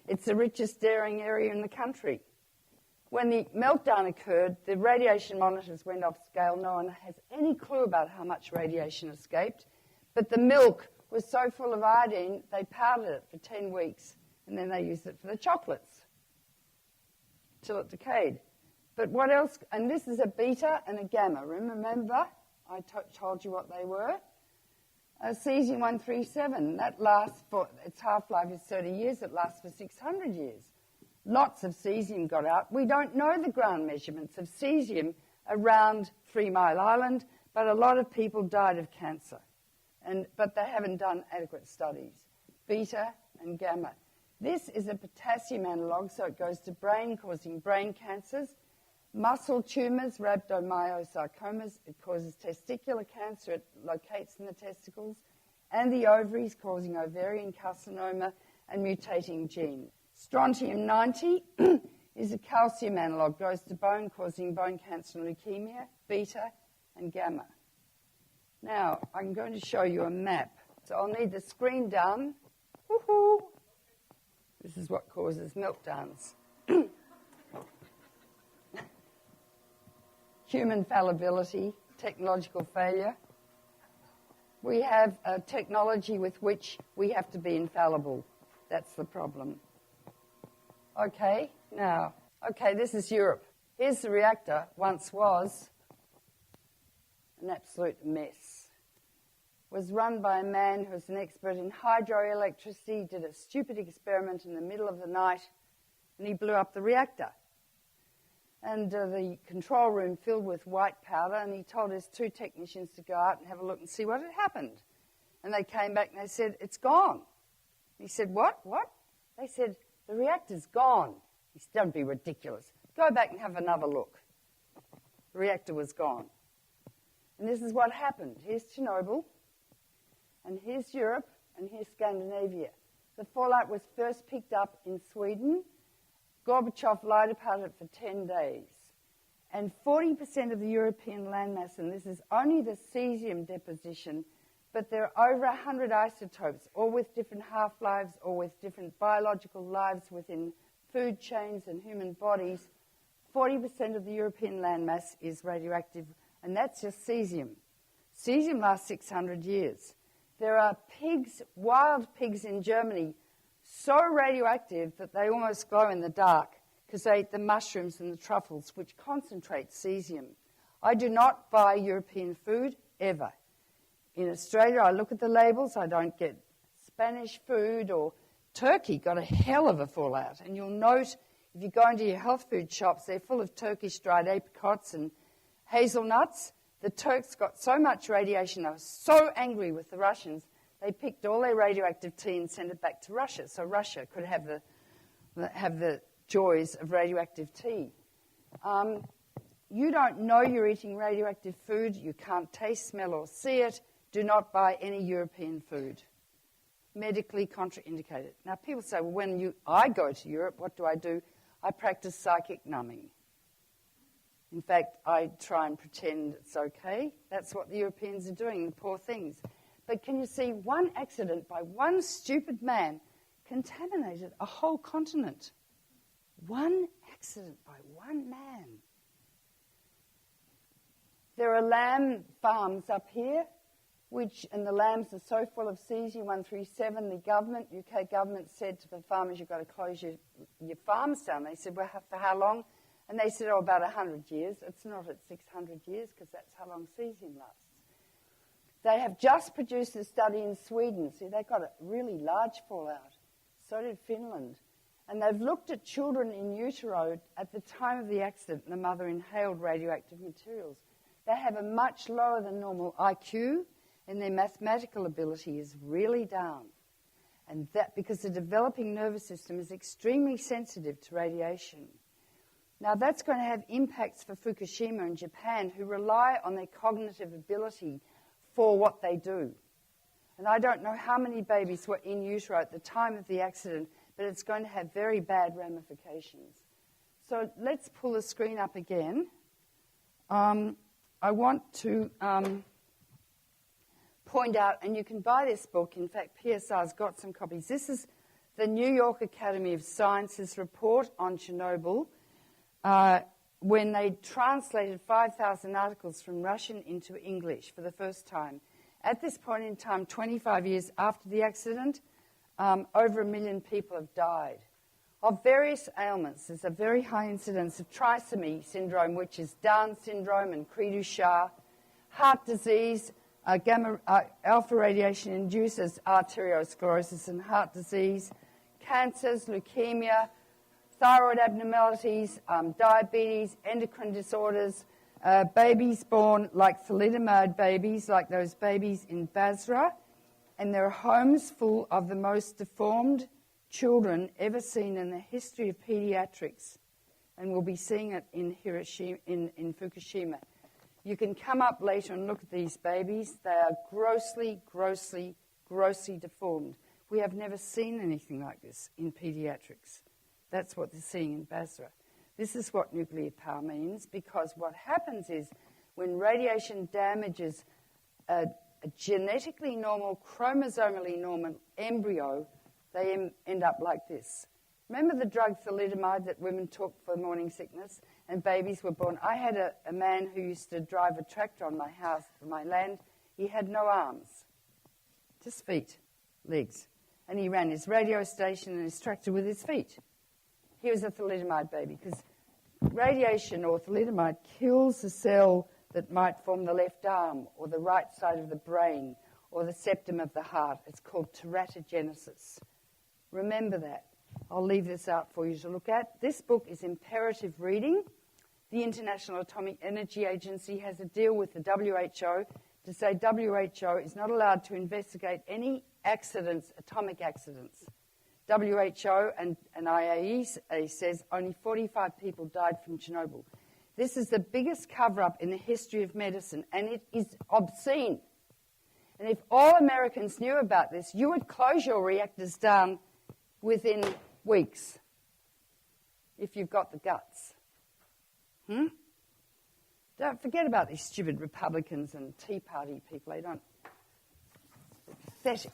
It's the richest dairying area in the country. When the meltdown occurred, the radiation monitors went off scale. No one has any clue about how much radiation escaped. But the milk was so full of iodine, they powdered it for 10 weeks, and then they used it for the chocolates till it decayed. But what else? And this is a beta and a gamma. Remember, I told you what they were. Cesium-137, that lasts for, its half-life is 30 years, it lasts for 600 years. Lots of cesium got out. We don't know the ground measurements of cesium around 3 Mile Island, but a lot of people died of cancer. But they haven't done adequate studies. Beta and gamma. This is a potassium analog, so it goes to brain, causing brain cancers. Muscle tumours, rhabdomyosarcomas, it causes testicular cancer, it locates in the testicles, and the ovaries, causing ovarian carcinoma and mutating gene. Strontium-90 is a calcium analog, goes to bone, causing bone cancer and leukemia, beta and gamma. Now, I'm going to show you a map. So I'll need the screen down. Woohoo! This is what causes meltdowns. Human fallibility, technological failure. We have a technology with which we have to be infallible. That's the problem. Okay, this is Europe. Here's the reactor, once was an absolute mess. Was run by a man who was an expert in hydroelectricity, did a stupid experiment in the middle of the night, and he blew up the reactor. And the control room filled with white powder, and he told his 2 technicians to go out and have a look and see what had happened. And they came back and they said, it's gone. He said, what? They said, the reactor's gone. He said, don't be ridiculous. Go back and have another look. The reactor was gone. And this is what happened. Here's Chernobyl, and here's Europe, and here's Scandinavia. The fallout was first picked up in Sweden. Gorbachev lied about it for 10 days. And 40% of the European landmass, and this is only the cesium deposition, but there are over 100 isotopes, all with different half-lives or with different biological lives within food chains and human bodies. 40% of the European landmass is radioactive, and that's just cesium. Cesium lasts 600 years. There are pigs, wild pigs in Germany, so radioactive that they almost glow in the dark because they eat the mushrooms and the truffles, which concentrate cesium. I do not buy European food, ever. In Australia, I look at the labels. I don't get Spanish food, or Turkey got a hell of a fallout. And you'll note, if you go into your health food shops, they're full of Turkish dried apricots and hazelnuts. The Turks got so much radiation, they were so angry with the Russians, they picked all their radioactive tea and sent it back to Russia, so Russia could have the joys of radioactive tea. You don't know you're eating radioactive food. You can't taste, smell, or see it. Do not buy any European food. Medically contraindicated. Now, people say, well, when I go to Europe, what do? I practice psychic numbing. In fact, I try and pretend it's okay. That's what the Europeans are doing, the poor things. But can you see, one accident by one stupid man contaminated a whole continent? One accident by one man. There are lamb farms up here. and the lambs are so full of cesium-137, the UK government said to the farmers, you've got to close your farms down. They said, well, for how long? And they said, about 100 years. It's not at 600 years because that's how long cesium lasts. They have just produced a study in Sweden. See, they got a really large fallout. So did Finland. And they've looked at children in utero at the time of the accident and the mother inhaled radioactive materials. They have a much lower than normal IQ, and their mathematical ability is really down. And that because the developing nervous system is extremely sensitive to radiation. Now that's going to have impacts for Fukushima in Japan, who rely on their cognitive ability for what they do. And I don't know how many babies were in utero at the time of the accident, but it's going to have very bad ramifications. So let's pull the screen up again. I want to point out, and you can buy this book. In fact, PSR's got some copies. This is the New York Academy of Sciences report on Chernobyl when they translated 5,000 articles from Russian into English for the first time. At this point in time, 25 years after the accident, over 1 million people have died of various ailments. There's a very high incidence of trisomy syndrome, which is Down syndrome and Cri-du-Chat, heart disease, alpha radiation induces arteriosclerosis and heart disease, cancers, leukemia, thyroid abnormalities, diabetes, endocrine disorders, babies born like thalidomide babies, like those babies in Basra, and there are homes full of the most deformed children ever seen in the history of pediatrics, and we'll be seeing it in Fukushima. You can come up later and look at these babies. They are grossly, grossly, grossly deformed. We have never seen anything like this in pediatrics. That's what they're seeing in Basra. This is what nuclear power means, because what happens is when radiation damages a genetically normal, chromosomally normal embryo, they end up like this. Remember the drug thalidomide that women took for morning sickness and babies were born? I had a man who used to drive a tractor on my house, my land. He had no arms, just feet, legs. And he ran his radio station and his tractor with his feet. He was a thalidomide baby because radiation or thalidomide kills the cell that might form the left arm or the right side of the brain or the septum of the heart. It's called teratogenesis. Remember that. I'll leave this out for you to look at. This book is imperative reading. The International Atomic Energy Agency has a deal with the WHO to say WHO is not allowed to investigate any accidents, atomic accidents. WHO and IAEA says only 45 people died from Chernobyl. This is the biggest cover-up in the history of medicine, and it is obscene. And if all Americans knew about this, you would close your reactors down within weeks, if you've got the guts. Don't forget about these stupid Republicans and Tea Party people. They don't... They're pathetic.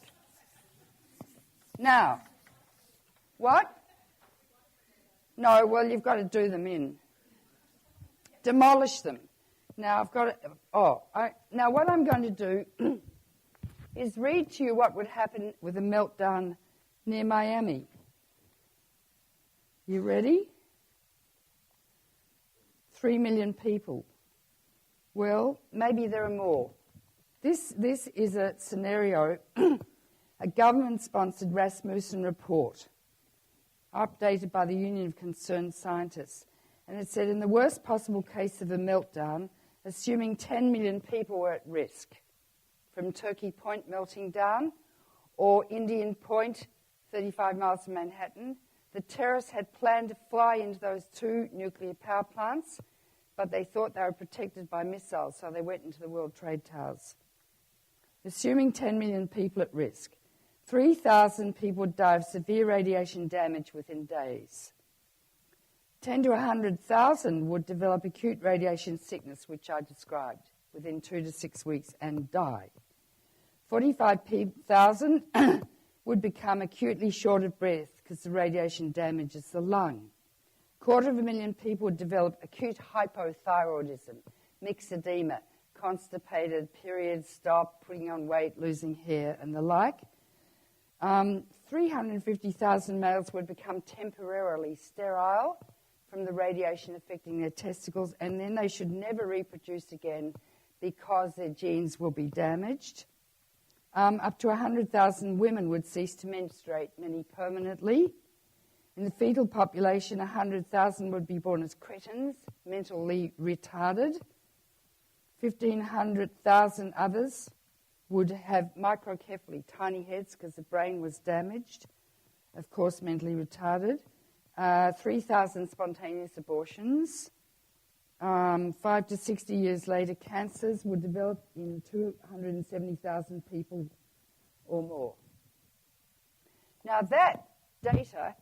Now, what? No, well, you've got to do them in. Demolish them. Now, I've got to... now, what I'm going to do is read to you what would happen with a meltdown near Miami. You ready? 3 million people. Well, maybe there are more. This is a scenario, a government-sponsored Rasmussen report, updated by the Union of Concerned Scientists. And it said, in the worst possible case of a meltdown, assuming 10 million people were at risk, from Turkey Point melting down, or Indian Point, 35 miles from Manhattan, the terrorists had planned to fly into those 2 nuclear power plants, but they thought they were protected by missiles, so they went into the World Trade Towers. Assuming 10 million people at risk, 3,000 people would die of severe radiation damage within days. 10 to 100,000 would develop acute radiation sickness, which I described, within 2 to 6 weeks and die. 45,000 would become acutely short of breath because the radiation damages the lung. 250,000 people would develop acute hypothyroidism, myxedema, constipated, periods stop, putting on weight, losing hair, and the like. 350,000 males would become temporarily sterile from the radiation affecting their testicles, and then they should never reproduce again because their genes will be damaged. Up to 100,000 women would cease to menstruate, many permanently. In the fetal population, 100,000 would be born as cretins, mentally retarded. 1,500,000 others would have microcephaly, tiny heads, because the brain was damaged, of course mentally retarded. 3,000 spontaneous abortions. 5 to 60 years later, cancers would develop in 270,000 people or more. Now that data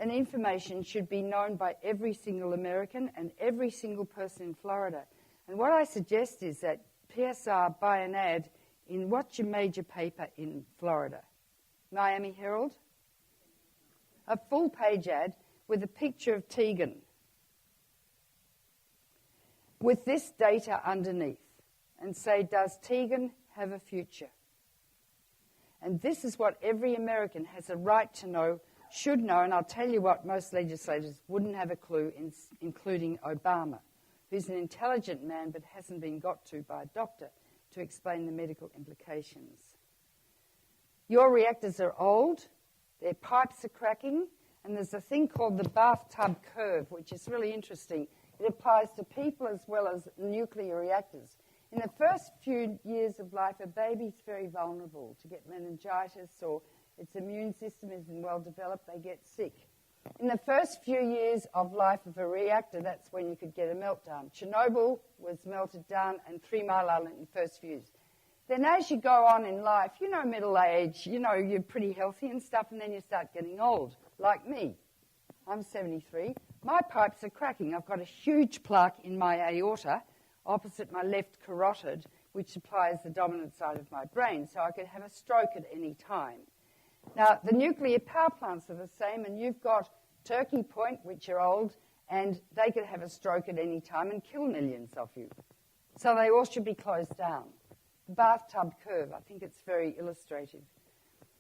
and information should be known by every single American and every single person in Florida. And what I suggest is that PSR buy an ad in what's your major paper in Florida? Miami Herald? A full-page ad with a picture of Tegan with this data underneath and say, does Tegan have a future? And this is what every American has a right to know, should know, and I'll tell you what most legislators wouldn't have a clue, including Obama, who's an intelligent man but hasn't been got to by a doctor to explain the medical implications. Your reactors are old, their pipes are cracking, and there's a thing called the bathtub curve, which is really interesting. It applies to people as well as nuclear reactors. In the first few years of life, a baby's very vulnerable to get meningitis, or its immune system isn't well developed, they get sick. In the first few years of life of a reactor, that's when you could get a meltdown. Chernobyl was melted down, and 3 Mile Island in the first few years. Then as you go on in life, middle age, you're pretty healthy and stuff, and then you start getting old, like me. I'm 73. My pipes are cracking. I've got a huge plaque in my aorta opposite my left carotid, which supplies the dominant side of my brain, so I could have a stroke at any time. Now, the nuclear power plants are the same, and you've got Turkey Point, which are old, and they could have a stroke at any time and kill millions of you. So they all should be closed down. The bathtub curve, I think it's very illustrative.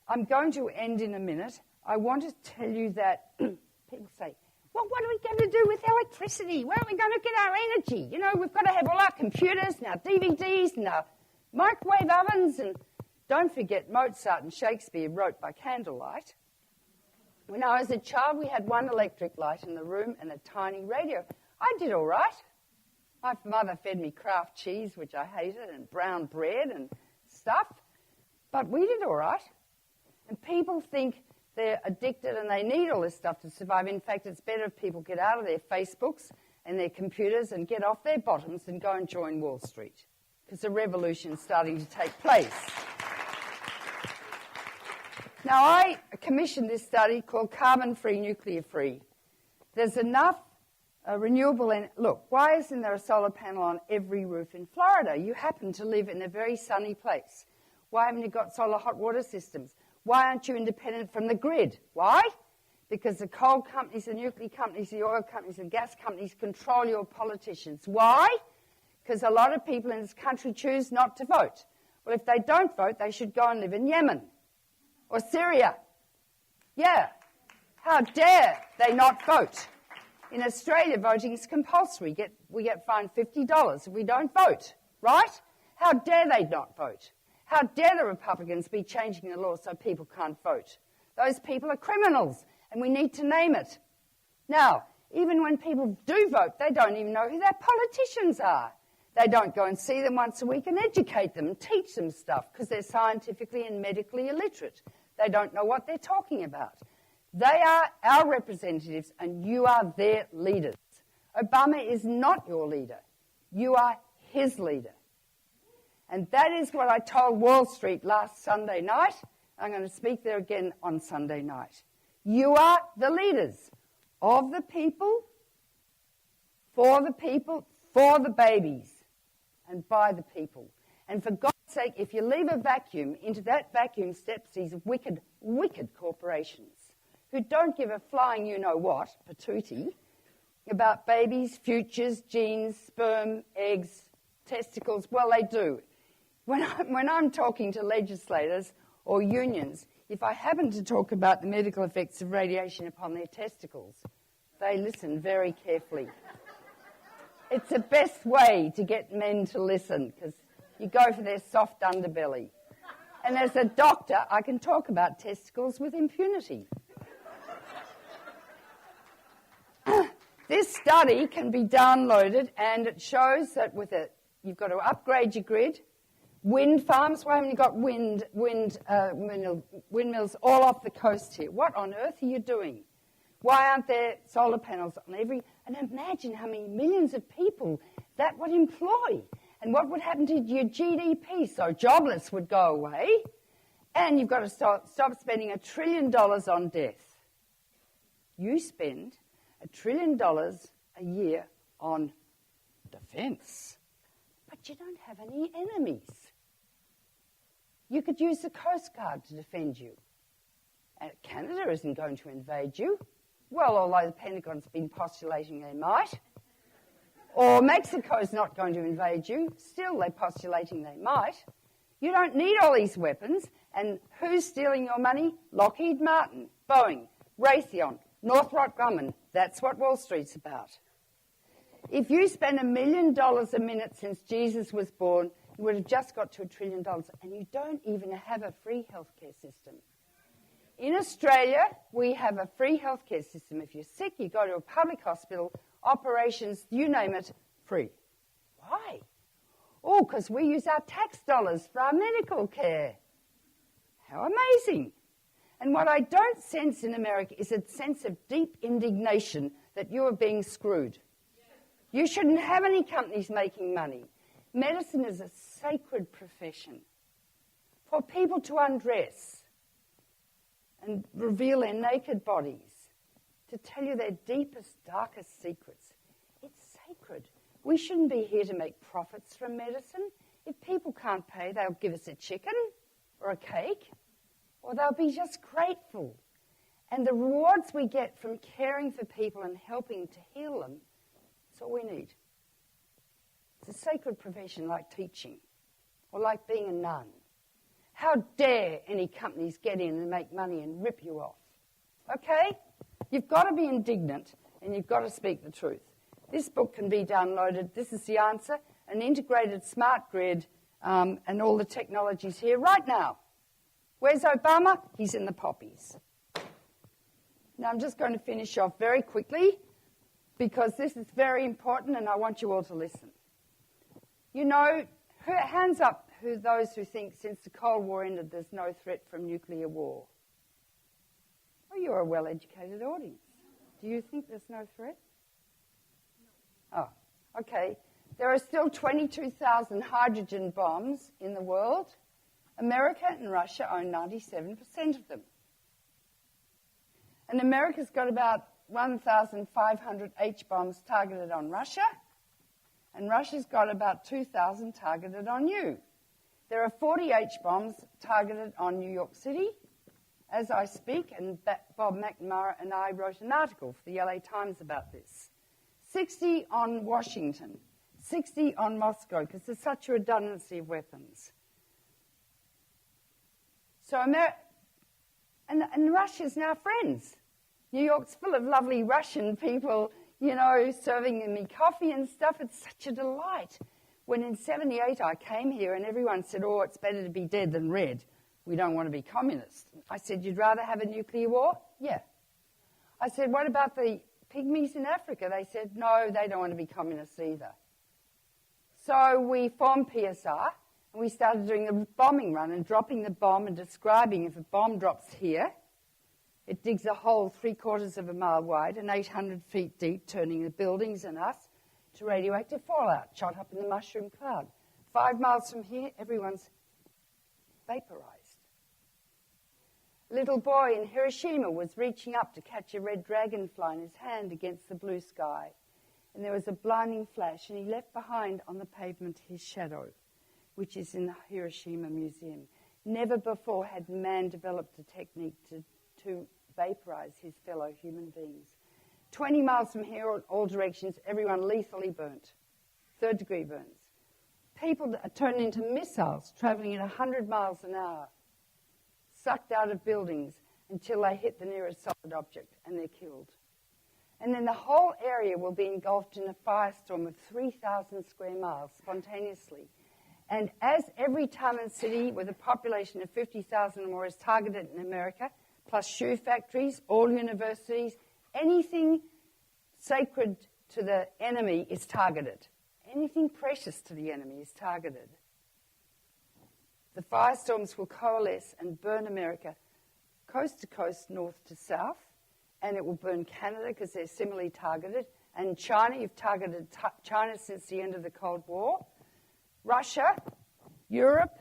I'm going to end in a minute. I want to tell you that people say, well, what are we going to do with electricity? Where are we going to get our energy? We've got to have all our computers and our DVDs and our microwave ovens. And don't forget, Mozart and Shakespeare wrote by candlelight. When I was a child, we had one electric light in the room and a tiny radio. I did all right. My mother fed me Kraft cheese, which I hated, and brown bread and stuff. But we did all right. And people think they're addicted and they need all this stuff to survive. In fact, it's better if people get out of their Facebooks and their computers and get off their bottoms and go and join Wall Street, because a revolution's starting to take place. Now, I commissioned this study called Carbon-Free, Nuclear-Free. There's enough renewable energy. Look, why isn't there a solar panel on every roof in Florida? You happen to live in a very sunny place. Why haven't you got solar hot water systems? Why aren't you independent from the grid? Why? Because the coal companies, the nuclear companies, the oil companies, the gas companies control your politicians. Why? Because a lot of people in this country choose not to vote. Well, if they don't vote, they should go and live in Yemen or Syria. Yeah. How dare they not vote? In Australia, voting is compulsory. We get fined $50 if we don't vote, right? How dare they not vote? How dare the Republicans be changing the law so people can't vote? Those people are criminals, and we need to name it. Now, even when people do vote, they don't even know who their politicians are. They don't go and see them once a week and educate them and teach them stuff because they're scientifically and medically illiterate. They don't know what they're talking about. They are our representatives, and you are their leaders. Obama is not your leader. You are his leader. And that is what I told Wall Street last Sunday night. I'm going to speak there again on Sunday night. You are the leaders of the people, for the babies, and by the people. And for God's sake, if you leave a vacuum, into that vacuum steps these wicked, wicked corporations who don't give a flying you-know-what, patootie, about babies, futures, genes, sperm, eggs, testicles? Well, they do. When I'm talking to legislators or unions, if I happen to talk about the medical effects of radiation upon their testicles, they listen very carefully. It's the best way to get men to listen, because you go for their soft underbelly. And as a doctor, I can talk about testicles with impunity. This study can be downloaded, and it shows that you've got to upgrade your grid. Wind farms, why haven't you got windmills all off the coast here? What on earth are you doing? Why aren't there solar panels on every... And imagine how many millions of people that would employ. And what would happen to your GDP? So jobless would go away, and you've got to stop spending $1 trillion on death. You spend $1 trillion a year on defence, but you don't have any enemies. You could use the Coast Guard to defend you. And Canada isn't going to invade you. Well, although the Pentagon's been postulating they might. Or Mexico's not going to invade you. Still, they're postulating they might. You don't need all these weapons. And who's stealing your money? Lockheed Martin, Boeing, Raytheon, Northrop Grumman. That's what Wall Street's about. If you spend $1 million a minute since Jesus was born, you would have just got to $1 trillion, and you don't even have a free healthcare system. In Australia, we have a free healthcare system. If you're sick, you go to a public hospital, operations, you name it, free. Why? Oh, because we use our tax dollars for our medical care. How amazing. And what I don't sense in America is a sense of deep indignation that you are being screwed. You shouldn't have any companies making money. Medicine is a sacred profession for people to undress and reveal their naked bodies, to tell you their deepest, darkest secrets. It's sacred. We shouldn't be here to make profits from medicine. If people can't pay, they'll give us a chicken or a cake, or they'll be just grateful. And the rewards we get from caring for people and helping to heal them, that's all we need. It's a sacred profession like teaching or like being a nun. How dare any companies get in and make money and rip you off? Okay? You've got to be indignant and you've got to speak the truth. This book can be downloaded. This is the answer. An integrated smart grid and all the technologies here right now. Where's Obama? He's in the poppies. Now I'm just going to finish off very quickly because this is very important and I want you all to listen. You know, hands up those who think since the Cold War ended there's no threat from nuclear war. Well, you're a well-educated audience. Do you think there's no threat? Oh, okay. There are still 22,000 hydrogen bombs in the world. America and Russia own 97% of them. And America's got about 1,500 H-bombs targeted on Russia, and Russia's got about 2,000 targeted on you. There are 40 H-bombs targeted on New York City as I speak, and Bob McNamara and I wrote an article for the LA Times about this. 60 on Washington, 60 on Moscow, because there's such a redundancy of weapons. So and Russia's now friends. New York's full of lovely Russian people, you know, serving me coffee and stuff. It's such a delight. When in 78 I came here and everyone said, oh, it's better to be dead than red. We don't want to be communist. I said, you'd rather have a nuclear war? Yeah. I said, what about the pygmies in Africa? They said, no, they don't want to be communists either. So we formed PSR and we started doing a bombing run and dropping the bomb and describing if a bomb drops here, it digs a hole 3/4 of a mile wide and 800 feet deep, turning the buildings and us to radioactive fallout, shot up in the mushroom cloud. 5 miles from here, everyone's vaporized. A little boy in Hiroshima was reaching up to catch a red dragonfly in his hand against the blue sky. And there was a blinding flash, and he left behind on the pavement his shadow, which is in the Hiroshima Museum. Never before had man developed a technique to vaporize his fellow human beings. 20 miles from here, in all directions, everyone lethally burnt. 3rd-degree burns. people are turned into missiles travelling at 100 miles an hour, sucked out of buildings until they hit the nearest solid object and they're killed. And then the whole area will be engulfed in a firestorm of 3,000 square miles spontaneously. And as every town and city with a population of 50,000 or more is targeted in America, plus shoe factories, all universities, anything sacred to the enemy is targeted. Anything precious to the enemy is targeted. The firestorms will coalesce and burn America coast to coast, north to south, and it will burn Canada because they're similarly targeted, and China. You've targeted China since the end of the Cold War. Russia, Europe,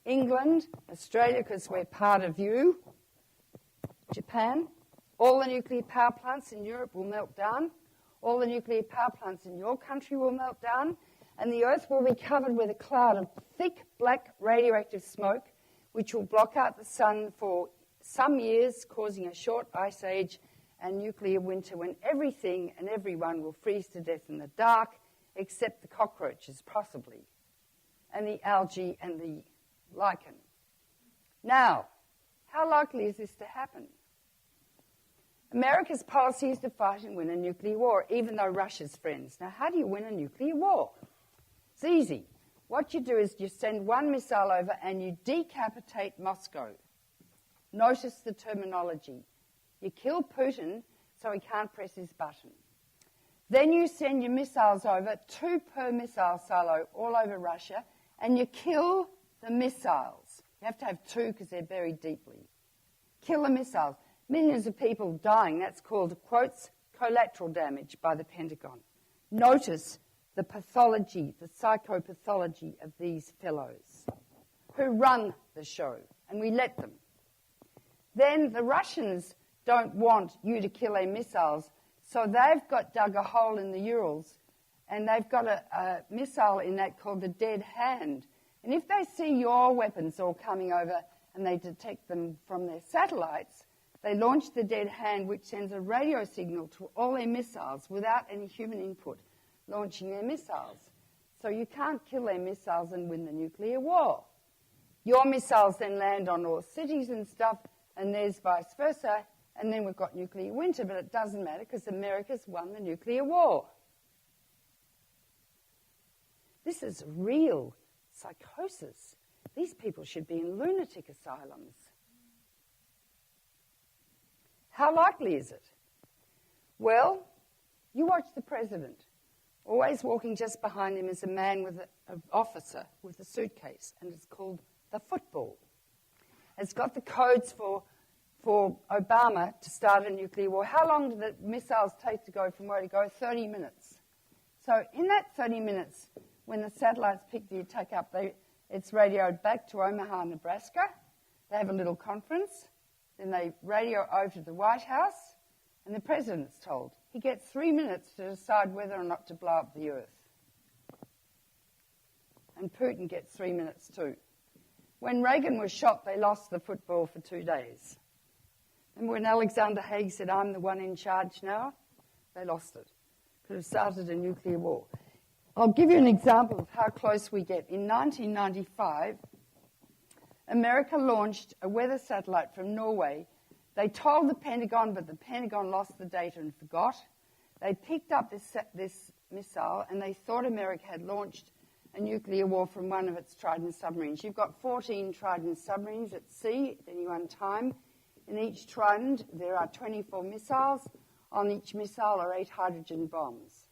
England, Australia because we're part of you, Japan. All the nuclear power plants in Europe will melt down. All the nuclear power plants in your country will melt down, and the Earth will be covered with a cloud of thick black radioactive smoke, which will block out the sun for some years, causing a short ice age and nuclear winter when everything and everyone will freeze to death in the dark, except the cockroaches, possibly, and the algae and the lichen. Now, how likely is this to happen? America's policy is to fight and win a nuclear war, even though Russia's friends. Now, how do you win a nuclear war? It's easy. What you do is you send one missile over and you decapitate Moscow. Notice the terminology. You kill Putin so he can't press his button. Then you send your missiles over, 2 per missile silo, all over Russia, and you kill the missiles. You have to have 2 because they're buried deeply. Kill the missiles. Millions of people dying. That's called, quotes, collateral damage by the Pentagon. Notice the pathology, the psychopathology of these fellows who run the show, and we let them. Then the Russians don't want you to kill their missiles, so they've dug a hole in the Urals, and they've got a missile in that called the dead hand. And if they see your weapons all coming over and they detect them from their satellites, they launch the dead hand, which sends a radio signal to all their missiles without any human input, launching their missiles. So you can't kill their missiles and win the nuclear war. Your missiles then land on all cities and stuff, and there's vice versa, and then we've got nuclear winter, but it doesn't matter because America's won the nuclear war. This is real psychosis. These people should be in lunatic asylums. How likely is it? Well, you watch the president. Always walking just behind him is a man with an officer with a suitcase, and it's called the football. It's got the codes for Obama to start a nuclear war. How long do the missiles take to go from where to go? 30 minutes. So in that 30 minutes, when the satellites pick the attack up, it's radioed back to Omaha, Nebraska. They have a little conference. Then they radio over to the White House, and the president's told. He gets 3 minutes to decide whether or not to blow up the Earth. And Putin gets 3 minutes too. When Reagan was shot, they lost the football for 2 days. And when Alexander Haig said, "I'm the one in charge now," they lost it. Could have started a nuclear war. I'll give you an example of how close we get. In 1995, America launched a weather satellite from Norway. They told the Pentagon, but the Pentagon lost the data and forgot. They picked up this missile, and they thought America had launched a nuclear war from one of its Trident submarines. You've got 14 Trident submarines at sea at any one time. In each Trident, there are 24 missiles. On each missile are 8 hydrogen bombs.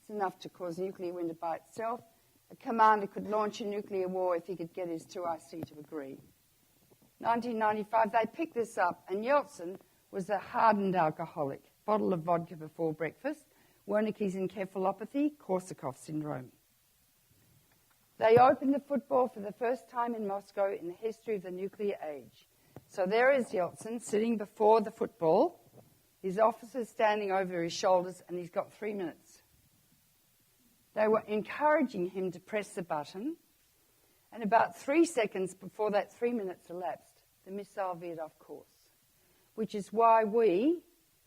It's enough to cause nuclear winter by itself. A commander could launch a nuclear war if he could get his 2IC to agree. 1995, they picked this up, and Yeltsin was a hardened alcoholic. Bottle of vodka before breakfast, Wernicke's encephalopathy, Korsakoff syndrome. They opened the football for the first time in Moscow in the history of the nuclear age. So there is Yeltsin sitting before the football, his officers standing over his shoulders, and he's got 3 minutes. They were encouraging him to press the button, and about 3 seconds before that 3 minutes elapsed, the missile veered off course, which is why we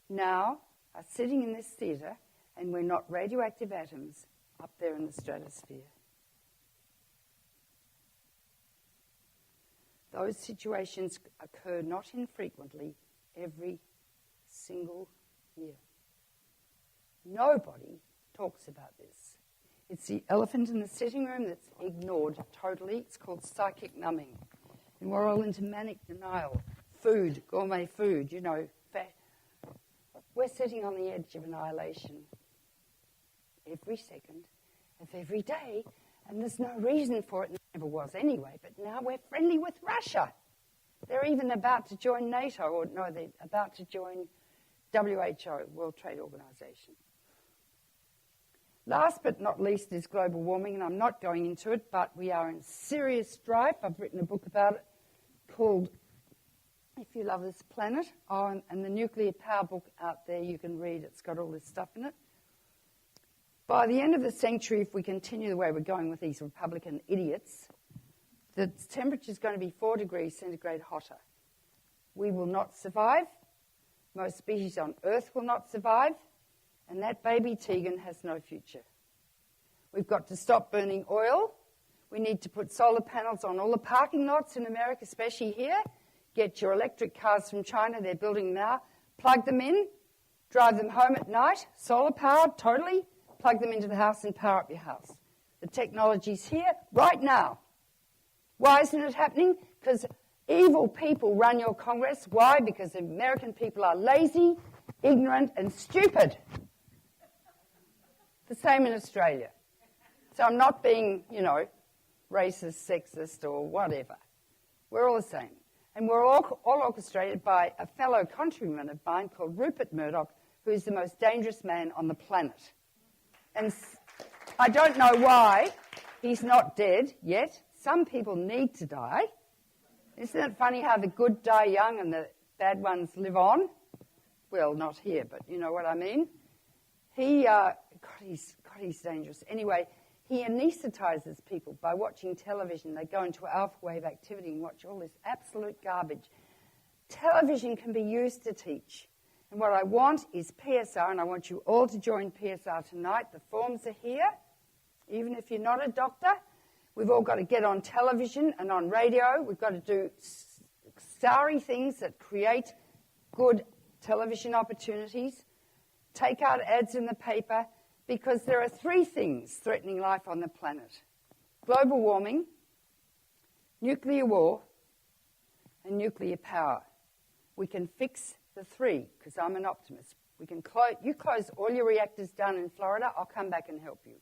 now are sitting in this theatre and we're not radioactive atoms up there in the stratosphere. Those situations occur not infrequently every single year. Nobody talks about this. It's the elephant in the sitting room that's ignored totally. It's called psychic numbing. And we're all into manic denial. Food, gourmet food, fat. We're sitting on the edge of annihilation every second of every day, and there's no reason for it, and there never was anyway, but now we're friendly with Russia. They're even about to join NATO, or no, they're about to join WHO, World Trade Organization. Last but not least is global warming, and I'm not going into it, but we are in serious strife. I've written a book about it called If You Love This Planet, and the nuclear power book out there you can read. It's got all this stuff in it. By the end of the century, if we continue the way we're going with these Republican idiots, the temperature is going to be 4 degrees centigrade hotter. We will not survive. Most species on Earth will not survive. And that baby Tegan has no future. We've got to stop burning oil. We need to put solar panels on all the parking lots in America, especially here. Get your electric cars from China. They're building them now. Plug them in. Drive them home at night. Solar powered, totally. Plug them into the house and power up your house. The technology's here right now. Why isn't it happening? Because evil people run your Congress. Why? Because the American people are lazy, ignorant, and stupid. The same in Australia. So I'm not being, racist, sexist, or whatever. We're all the same. And we're all orchestrated by a fellow countryman of mine called Rupert Murdoch, who is the most dangerous man on the planet. And I don't know why he's not dead yet. Some people need to die. Isn't it funny how the good die young and the bad ones live on? Well, not here, but you know what I mean. He's dangerous. Anyway, he anesthetizes people by watching television. They go into alpha wave activity and watch all this absolute garbage. Television can be used to teach. And what I want is PSR, and I want you all to join PSR tonight. The forms are here. Even if you're not a doctor, we've all got to get on television and on radio. We've got to do starry things that create good television opportunities. Take out ads in the paper, because there are 3 things threatening life on the planet: global warming, nuclear war, and nuclear power. We can fix the 3, because I'm an optimist. We can you close all your reactors down in Florida, I'll come back and help you.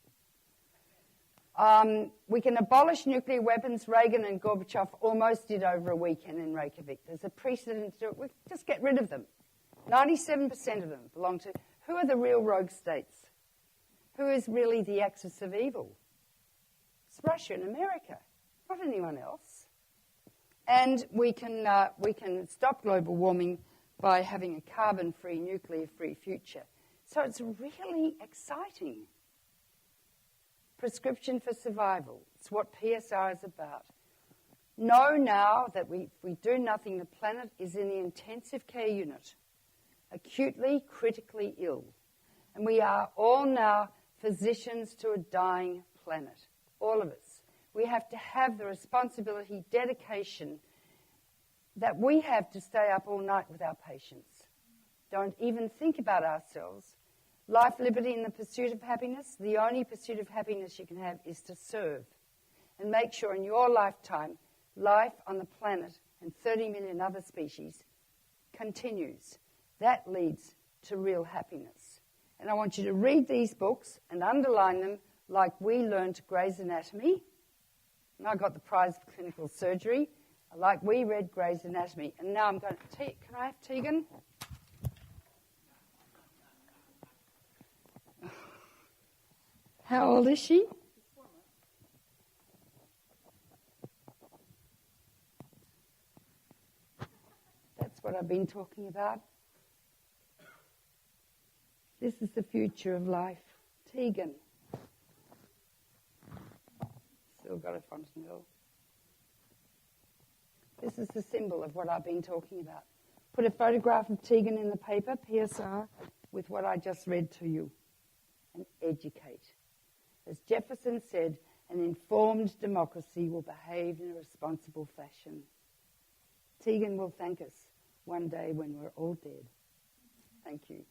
We can abolish nuclear weapons. Reagan and Gorbachev almost did over a weekend in Reykjavik. There's a precedent to do it. We just get rid of them. 97% of them belong to... Who are the real rogue states? Who is really the axis of evil? It's Russia and America, not anyone else. And we can stop global warming by having a carbon-free, nuclear-free future. So it's really exciting. Prescription for survival. It's what PSR is about. Know now that if we do nothing, the planet is in the intensive care unit, acutely, critically ill. And we are all now physicians to a dying planet, all of us. We have to have the responsibility, dedication that we have to stay up all night with our patients. Don't even think about ourselves. Life, liberty, and the pursuit of happiness, the only pursuit of happiness you can have is to serve. And make sure in your lifetime, life on the planet and 30 million other species continues. That leads to real happiness. And I want you to read these books and underline them like we learned Gray's Anatomy. And I got the prize for clinical surgery, like we read Gray's Anatomy. And now I'm going to... Can I have Tegan? How old is she? That's what I've been talking about. This is the future of life. Tegan. Still got a Fontenelle. This is the symbol of what I've been talking about. Put a photograph of Tegan in the paper, PSR, with what I just read to you. And educate. As Jefferson said, an informed democracy will behave in a responsible fashion. Tegan will thank us one day when we're all dead. Thank you.